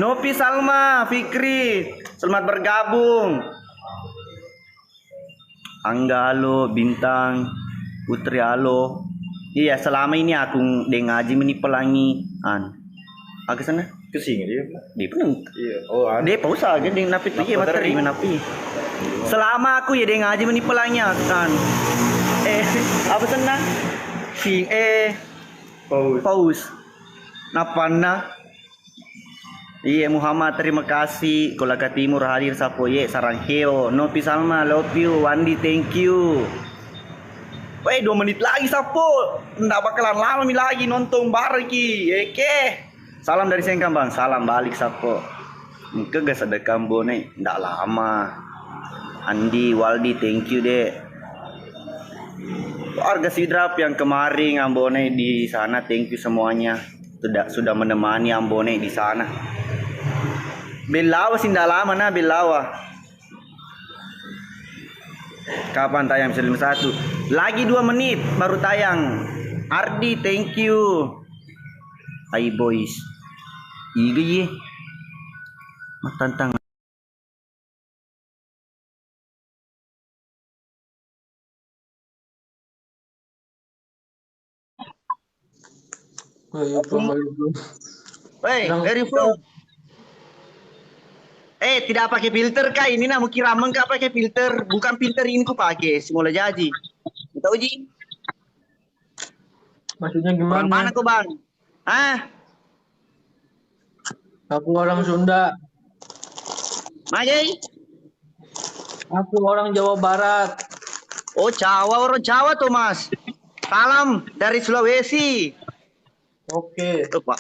Nopi Salma, Fikri, selamat bergabung. Angga, halo. Bintang, Putri, halo. Iya, selama ini aku Deng Ngaji menipelangi Aku sana. Kesini dia. Dia peneng. Iya. Oh, Dia pausa aja Deng napi tuh ya materi menapi. Selama aku ya Deng Ngaji menipelangi apa sana? Pause. Napana. Iya Muhammad, terima kasih. Kolaka Timur hadir sapo ye sarang heo. Nopi Salma, love you. Wandi, thank you. 2 menit lagi sapo. Nggak bakalan lama lagi nonton bareng ki. Oke. Salam dari Sengkang bang. Salam balik sapo. Kegas ada kambone. Nggak lama. Andi, Waldi, thank you deh. Warga Sidrap yang kemarin Ambone di sana, thank you semuanya. Sudah menemani Ambone di sana. Belawa Sindala mana Belawa? Kapan tayang episode 51? Lagi 2 menit baru tayang. Ardi, thank you. Hai boys. Iga ye. Matantang. Hey, where you from? Tidak pakai filter kah? Ini nak kira kah pakai filter? Bukan filter ini ku pakai, semula jadi. Tahu Ji? Maksudnya Orang mana gimana? kau bang? Hah? Aku orang Sunda. Majai? Aku orang Jawa Barat. Oh Jawa, orang Jawa tuh mas. Salam dari Sulawesi. Oke. Tuh pak.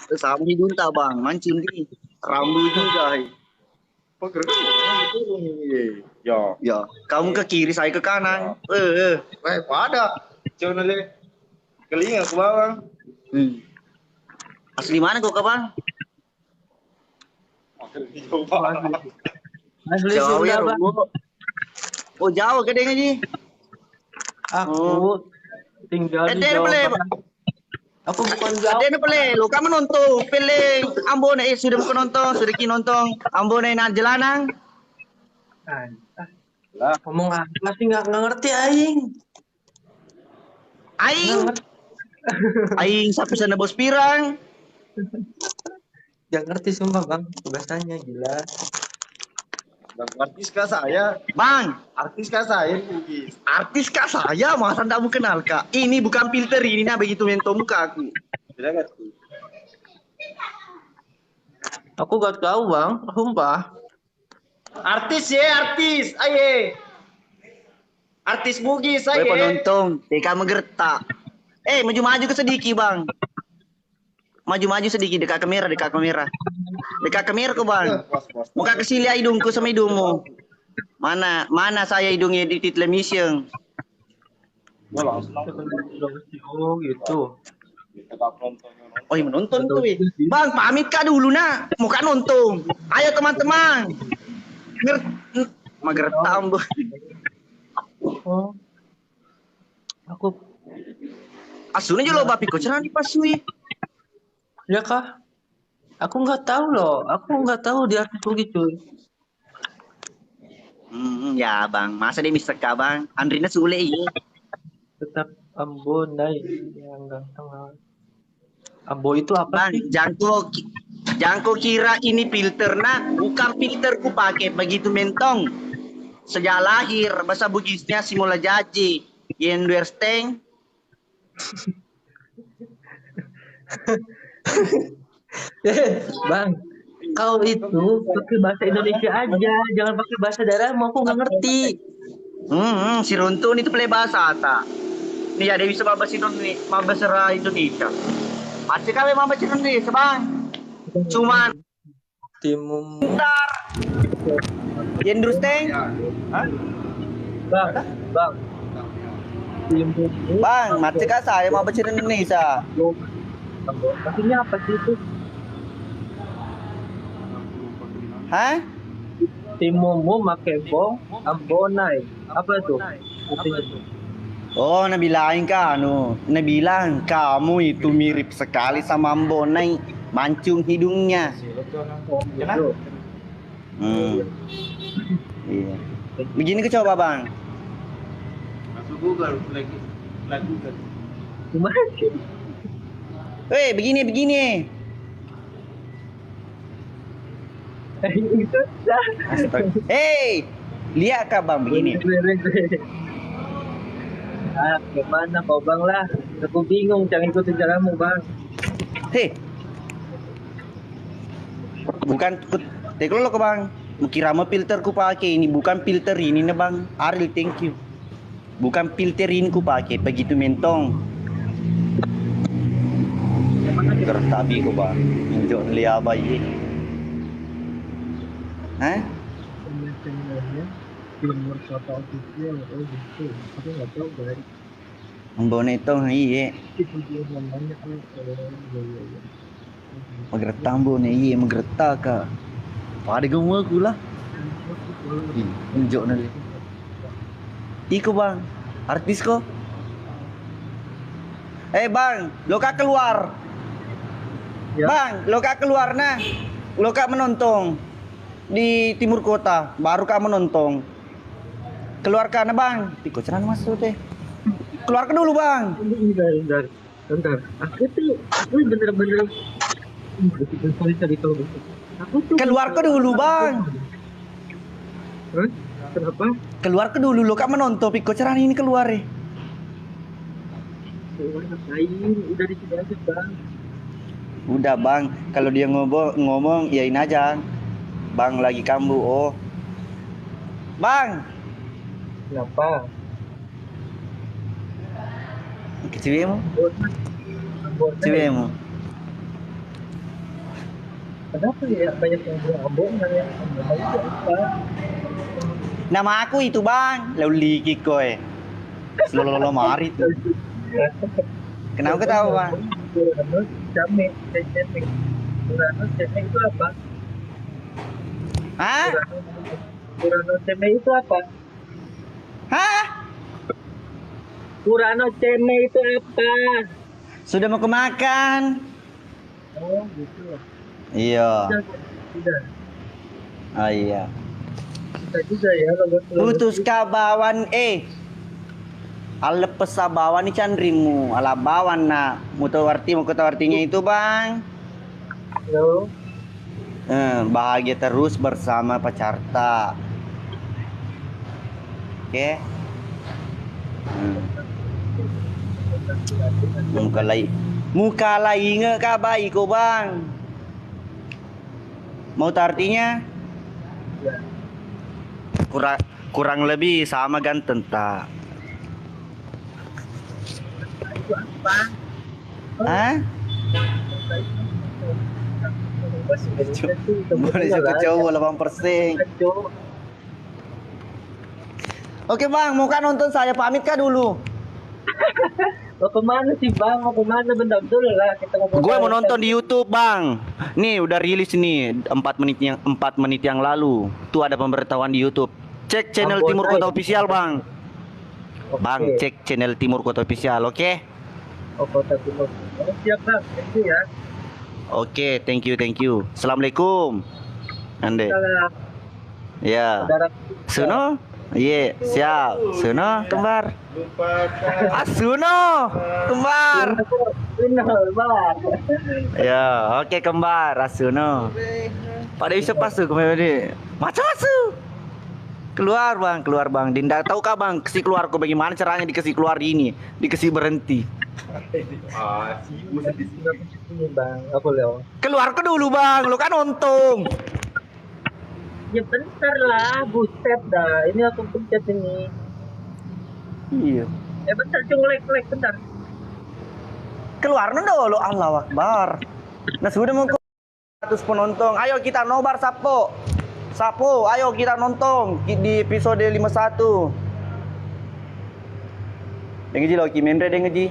Itu sama hidung tak bang, mancing di. Rambut juga. Ya, kamu ke kiri, saya ke kanan. Pada. Cuma le. Kelinga ke bawah. Asli mana kau bang? Asli Jawa Sunda, ya, Bang. Oh Jawa gedenya Ji. Aku tinggal di Jawa boleh. Barat. Aku bukan Jawa. Ada boleh, lo kamu nonton film Ambon sudah mau nonton, sudah nonton Ambon na Jelanang. Lah, ngomong apa sih nggak ngerti aing. Aing sapi sana bos pirang. Nggak ngerti sumpah bang, bahasanya gila. Artis kah saya? Bang, Artis kah saya? Bugis. artis kak saya masa tidak mau kenal kak. Ini bukan filter ini nah begitu mentok muka aku. Tidak ngerti. Aku gak tahu bang, sumpah. Artis ya artis, aye. Artis Bugis aye. Penonton, TK mengertak. Maju-maju ke sedikit bang. Maju-maju sedikit dekat kamera, dekat kamera. Dekat kamera ke bang. Muka ke sini hidungku sama hidungmu. Mana saya hidungnya di television. Oh gitu. Oh, iya menonton tuh. Bang, pamit kak dulu nak. Muka nonton. Ayo teman-teman. Magertam bu. Oh. Aku Asunnya juga lo bapi kok cerah dipasui. ya kah? Aku nggak tahu loh. Aku nggak tahu di artis begitu. Ya bang, masa dia Mister K bang? Andrina Sule iya. Tetap Ambo naik yang ganteng. Ambo itu apa Bang, sih? jangko kira ini filter nak, bukan filter ku pakai begitu mentong. Sejak lahir bahasa Bugisnya simula jaji. You understand? Bang, kau itu pakai bahasa Indonesia aja, jangan pakai bahasa daerahmu. Aku nggak ngerti. Si Runtun itu play bahasa tak. Nih ada bisa bahasa Indonesia. Masih kali bahasa Indonesia bang. Cuman Timum. ntar. You understand? Bang. Timum. Bang, masih kah saya mau bahasa Indonesia? Maksudnya apa sih itu? Hah? Timumu makebo ambonai. Apa itu? Artinya itu. Oh, nabilain ka, nabilang kamu itu mirip sekali sama Ambonai, mancung hidungnya. Gitu. Iya. Begini ke coba bang. Masuk Google lagi Google. Gimana sih? Begini. Itu dah. Lihat kah bang begini? Gimana kau bang lah? Aku bingung, jangan ikutin caramu bang. Bukan, teklo lo ke bang. Kira mau filter ku pakai ini, bukan filter ini na bang. Aril, thank you. Bukan filter ini ku pakai, begitu mentong. Gertabi ko bang. Injo liya ba ye? Hah? Timur Kota Official, oh gitu. Aku nggak tahu guys. Ang boneto iya. Itu dia namanya apa? Magretang bo ni iya magreta ka. Pada gua aku lah. Unjuk nanti. Iko bang, artis ko. Bang, lo kak keluar. Bang, lo kak keluar nah. Lo kak menonton di timur kota, baru kak menonton. Keluar kana bang. Tiko ceran masuk teh. Keluar ke dulu bang. Bentar. Aku bener-bener sorry kalau aku tuh Keluar ke dulu bang. Hah? Kenapa? Keluar ke dulu lo kak menonton. Piko ceran ini keluar eh. Ngapain? Udah di sini aja bang. Udah bang, kalau dia ngomong iyain aja. Bang lagi kambuh. Oh. Bang, Kenapa? ke cewekmu. Cewekmu. Kenapa ya banyak yang bilang abang yang itu apa? Nama aku itu bang, Lauli Kikoy. Selalu mari tuh. Kenapa ketawa bang? Came itu apa? Hah? Kurano ceme itu apa? Hah? Kurano ceme itu apa? Sudah mau kemakan? Oh gitu. Iya. Sudah. Oh iya. Bisa juga ya kalau Putus kabawan Ala pesabawan ni candrimu, ala bawan na mutawarti artinya itu bang. Halo. Bahagia terus bersama pacarta. Oke. Muka lain nge kabai ko bang. Mau tahu artinya? Kurang lebih sama ganteng tak? Hah? Boleh suka cowok 8%. Oke bang, mau kan nonton saya pamit kah dulu? Mau kemana sih bang? Mau kemana bentar dulu lah kita ngobrol. Gue mau nonton di YouTube bang. Nih udah rilis nih 4 menit yang lalu. Tuh ada pemberitahuan di YouTube. Cek channel Ambon, Timur Kota Official bang. Oke. Bang, cek channel Timur Kota Official, oke? Oh, Kota Timur. Oh, siap bang, thank you ya. Oke, thank you. Assalamualaikum. Ande. Salam. Ya. Saudara. Suno? Iya, siap. Suno, kembar. Suno, kembar. Benar bang. Ya, oke kembar, Asuno. Pada bisa pasuk kemana? Macam masuk. Keluar bang. Dinda tahu kah bang? Kasih keluar kok bagaimana caranya dikasih keluar ini? Dikasih berhenti. Ini bang, aku lewat. Keluar ke dulu bang, lu kan untung. Ya bentar lah, buset dah. Ini aku pencet ini. Iya. Ya bentar, cuma like bentar. Keluar dulu, Allah Akbar. Nah sudah mau 100 penonton. Ayo kita nobar Sapo, ayo kita nonton di episode 51. Dengeji lo Kimendre dengeji.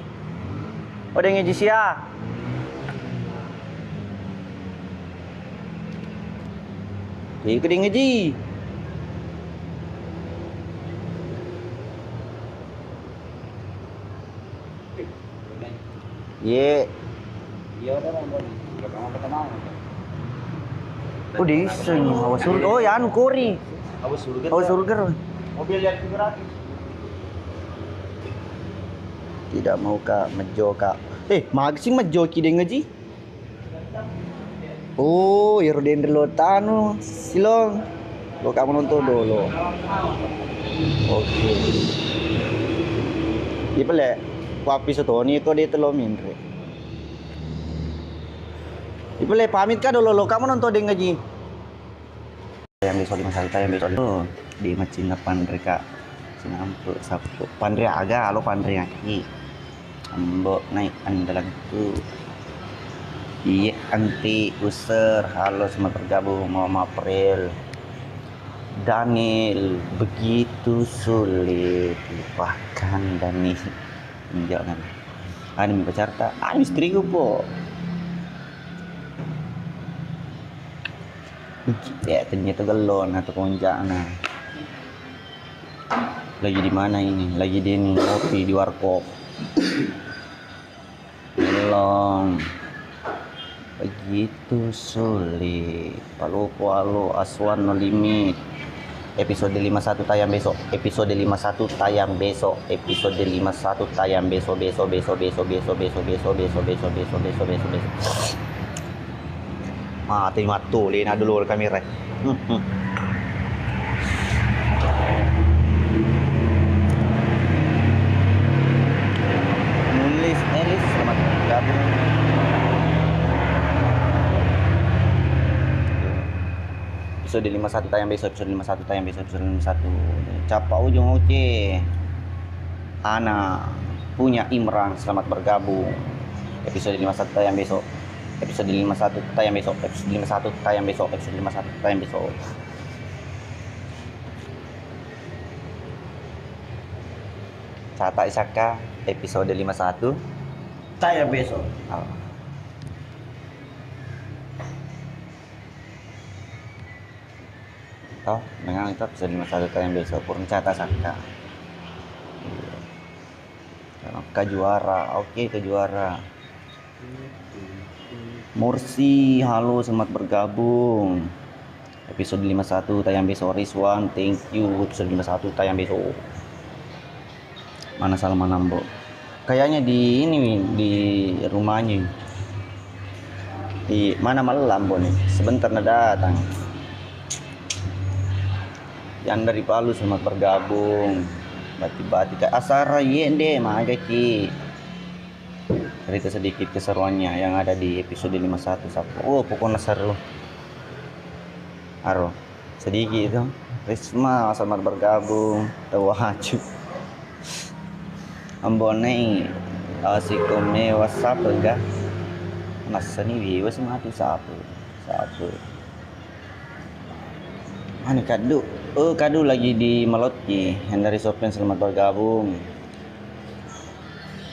Oh dengeji sia. Ikut dengeji. Ye. Oh desain awas surga. Oh ya anu kori. Awas surga. Mobil yang gratis. Tidak mau kak mejo kak. Magsing mejo ki dengeji. Oh, Iroden Lotano silong. Lo kamu nonton dulu. Oke. Iya pele. Wapi setoni kok dia telo minre. Ipele pamit ka dulu lo kamu nonton deng ngaji. Yang besok di masalita yang besok di macina pandre ka. Sinampo sapu pandre aga lo pandre aki. Ambo naik andalan tu. Iya anti user halo semua tergabung Mama April. Daniel begitu sulit lupakan Daniel. Jangan. Ani pacar tak? Ani istriku po. Ya ternyata gelon atau konjak nah. Lagi di mana ini? Lagi di ngopi di warkop. Gelon. Begitu sulit. Palo Aswan no limit. Episode 51 tayang besok. Episode 51 tayang besok. Episode 51 tayang besok. Besok. Mati matu lina dulu kamera. Nulis Elis selamat bergabung. Episode 51 tayang besok, episode 51 tayang besok, episode 51. Capa ujung oce. Ana punya Imran selamat bergabung. Episode 51 tayang besok. Episode 51 tayang besok. Episode 51 tayang besok. Episode 51 tayang besok. Cata Isaka episode 51 tayang besok. Oh, memang itu episode 51 tayang besok. Purun Cata Saka. Ke juara, oke ke juara. Mursi, halo selamat bergabung. Episode 51 tayang besok. Rizwan, thank you. Episode 51 tayang besok. Mana Salman Nambo? Kayaknya di ini di rumahnya. Di mana malam nih? Sebentar datang. Yang dari Palu selamat bergabung. Bati-bati ke Asara yende aja ki. Cerita sedikit keseruannya yang ada di episode 51 Sabtu. Oh, pokoknya seru. Aro, sedikit itu. Risma selamat bergabung. Tawaju. Ambone asikome WhatsApp enggak? Masa nih wes mati sapu. Mana kado? Oh, kado lagi di Melotki. Yang dari Sopen selamat bergabung.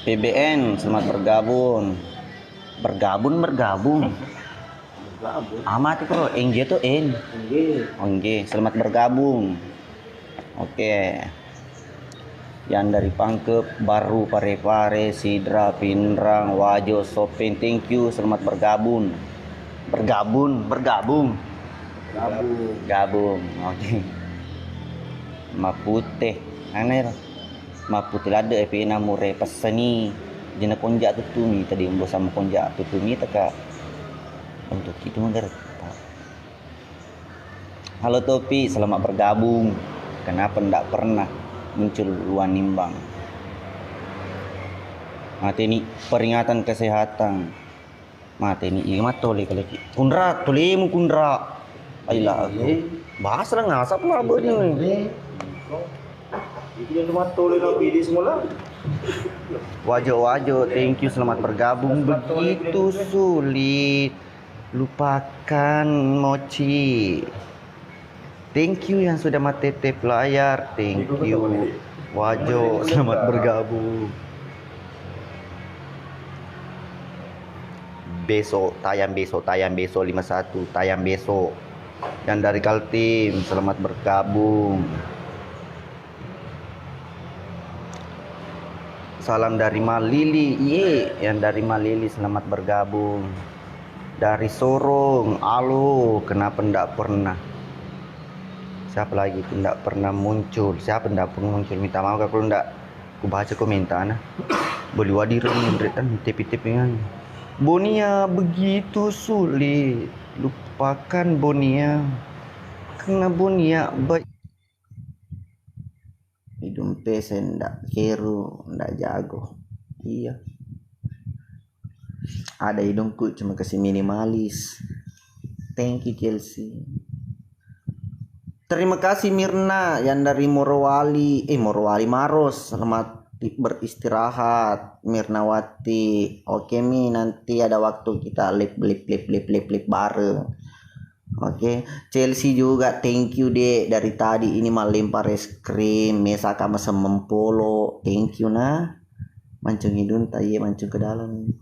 PBN selamat bergabung. Bergabung. Amat itu NG tuh N. NG selamat bergabung. Oke. Yang dari Pangkep Baru Pare Sidra Pinrang Wajo Sopen, thank you selamat bergabung. Gabung. Oke. Mapute aneh Mapute lada epina mure pesani jena konjak tutumi tadi umbo sama konjak tutumi teka untuk itu mengger. Halo Topi selamat bergabung. Kenapa ndak pernah muncul luan nimbang? Mati ini peringatan kesehatan. Mati ini iya matoli kalau kundra tulimu kundra. Ayolah bahas lah ngasap lah bener. Wajo, thank you selamat bergabung. Begitu sulit lupakan mochi. Thank you yang sudah mati layar. Thank you Wajo selamat bergabung. Tayang besok 51 tayang besok. Yang dari Kaltim selamat bergabung. Salam dari Malili, yang dari Malili selamat bergabung. Dari Sorong, halo, kenapa ndak pernah? Siapa lagi tuh ndak pernah muncul? Siapa ndak pernah muncul? Minta maaf kalau ndak aku baca komentar nah. Boleh wadiran memberikan tipi-tipingan. Bonia begitu sulit. Lupakan Bonia. Karena Bonia baik. Hidung pesen ndak keru, ndak jago. Iya. Ada hidungku cuma kasih minimalis. Thank you Chelsea. Terima kasih Mirna yang dari Morowali Maros. Selamat beristirahat Mirnawati. Oke Mi, nanti ada waktu kita lip bareng. Oke, Chelsea juga thank you deh dari tadi ini mah lempar es krim, mesaka masa mempolo. Thank you nah. Mancung hidung taye mancung ke dalam.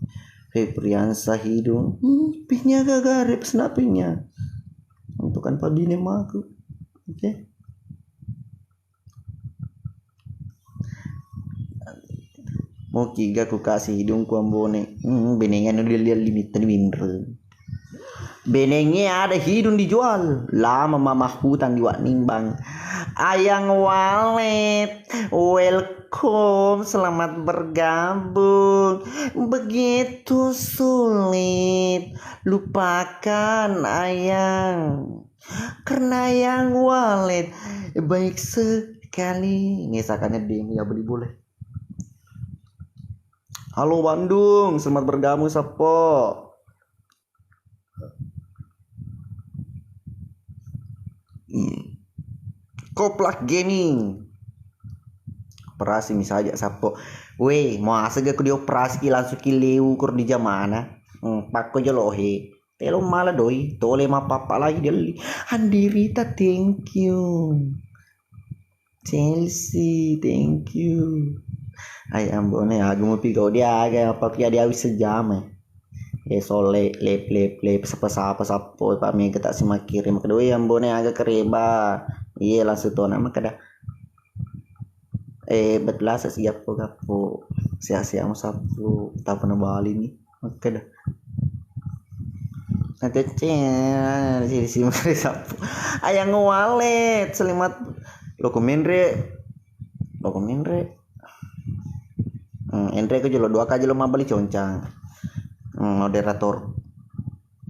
Febriansa hidung. Pinya gagarip snapinya. untuk kan pabine aku. Oke. Mau kiga ku kasih hidungku ambone. Benengan udah limit winter. Benengnya ada hidung dijual. Lama mama hutan di nimbang. Ayang walet, welcome, selamat bergabung. Begitu sulit lupakan ayang, karena yang walet baik sekali. Ngesakannya demo ya beli boleh. Halo Bandung, selamat bergabung Sapo. Koplak Gaming. Operasi misalnya Sapo. Weh, mau asal aku dioperasi langsung kileu kur di jamana. Pakko jolohe. Telo malah doi, tole ma papa lagi deli. Andirita, thank you. Chelsea, thank you. Ay ambone aku mau pigau dia agak apa dia wis sejam. Sole lep sapa sapo pak mi ketak simakirim kedua ambone agak kereba. Iya langsung tuh nama kada. Betlas siap gapo. Sia-sia mau sapu tak pernah bali nih. Kada. Nanti sih mari sapu. Ayang walet selimat dokumen re. Endre ko jelo 2 kali lo mabali concang. Moderator.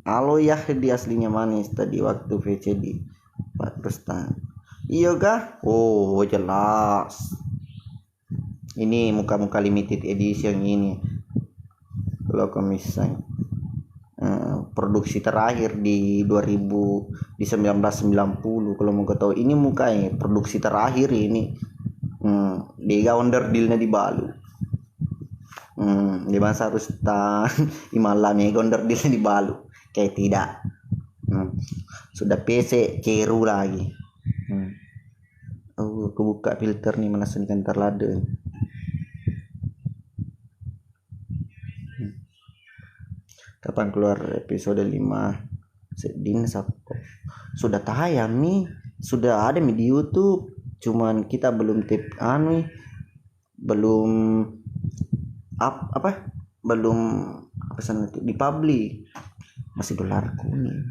Halo ya di aslinya manis tadi waktu VC di Pak Rustan. Iya kah? Oh jelas. Ini muka-muka limited edition ini. Kalau komisan produksi terakhir di 1990 kalau mau tahu ini mukanya produksi terakhir ini. Dia under dealnya di Balu. Di masa Rustan imalamnya onder dealnya di Balu. Kayak tidak. Sudah PC ceru lagi. Aku buka filter nih mana senikan terladen. Kapan keluar episode 5 Sedin Sapo? Sudah tayang nih, sudah ada di YouTube. Cuman kita belum dipublish. Masih dolar kuning.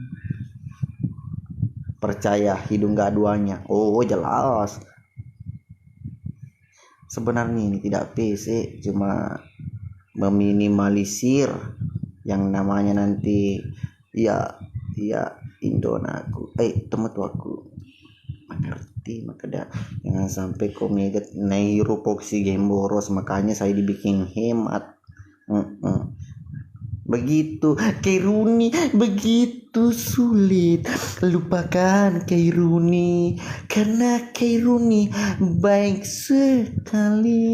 Percaya hidung gak duanya. Oh jelas. Sebenarnya ini tidak PC, cuma meminimalisir yang namanya nanti ya Indonaku temen tuh aku mengerti makanya jangan sampai komegat nairopoksi game boros, makanya saya dibikin hemat. Begitu Kairuni, begitu sulit lupakan Kairuni, karena Kairuni baik sekali.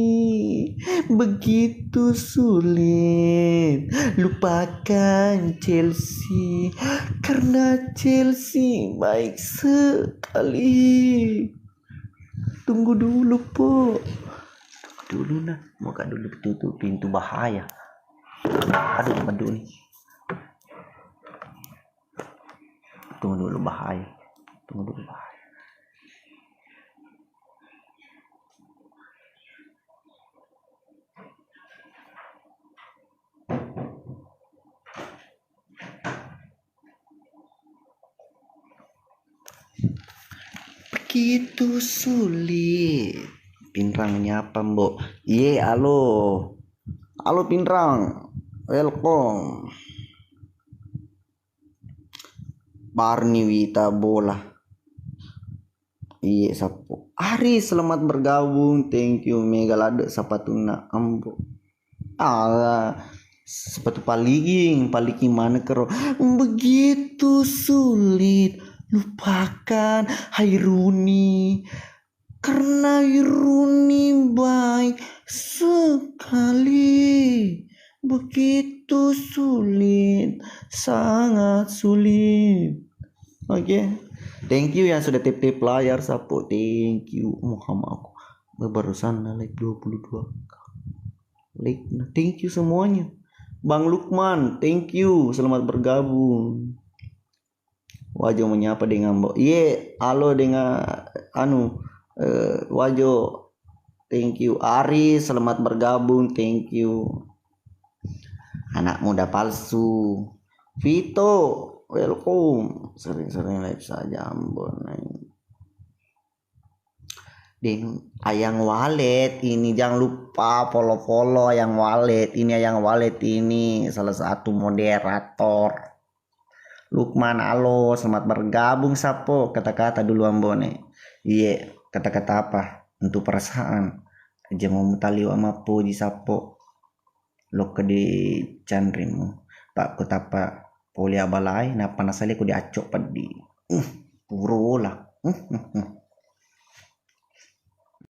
Begitu sulit lupakan Chelsea, karena Chelsea baik sekali. Tunggu dulu po, dulu nah, moga dulu tutup pintu bahaya. Aduh madu nih. Tunggu dulu bahaya. Begitu sulit. Pinrangnya apa mbok? Halo Pinrang. Welcome. Barni Wita bola. Iya Sapo. Ari selamat bergabung. Thank you Megalade sapatuna ambo. Sepatu paling mana kero. Begitu sulit lupakan Hairuni, karena Hairuni baik sekali. Begitu sulit, sangat sulit. Oke. Thank you yang sudah tip layar Sapo. Thank you Muhammad aku. Barusan like 22 like. Thank you semuanya. Bang Lukman, thank you. Selamat bergabung. Wajo menyapa dengan Mbok. Iye, halo dengan Wajo. Thank you. Ari, selamat bergabung. Thank you. Anak muda palsu. Vito, welcome. Sering-sering live saja Ambon. Ding, Ayang Wallet ini jangan lupa follow Ayang Wallet. Ini Ayang Wallet ini salah satu moderator. Lukman, halo, selamat bergabung Sapo. Kata-kata dulu Ambone. Iya, kata-kata apa? Untuk perasaan. Aja mau mutaliu ama puji Sapo. Lo ke di candrimu. Pak kutapa poli abalai. Napa nasali ku diacok padi. Puro lah.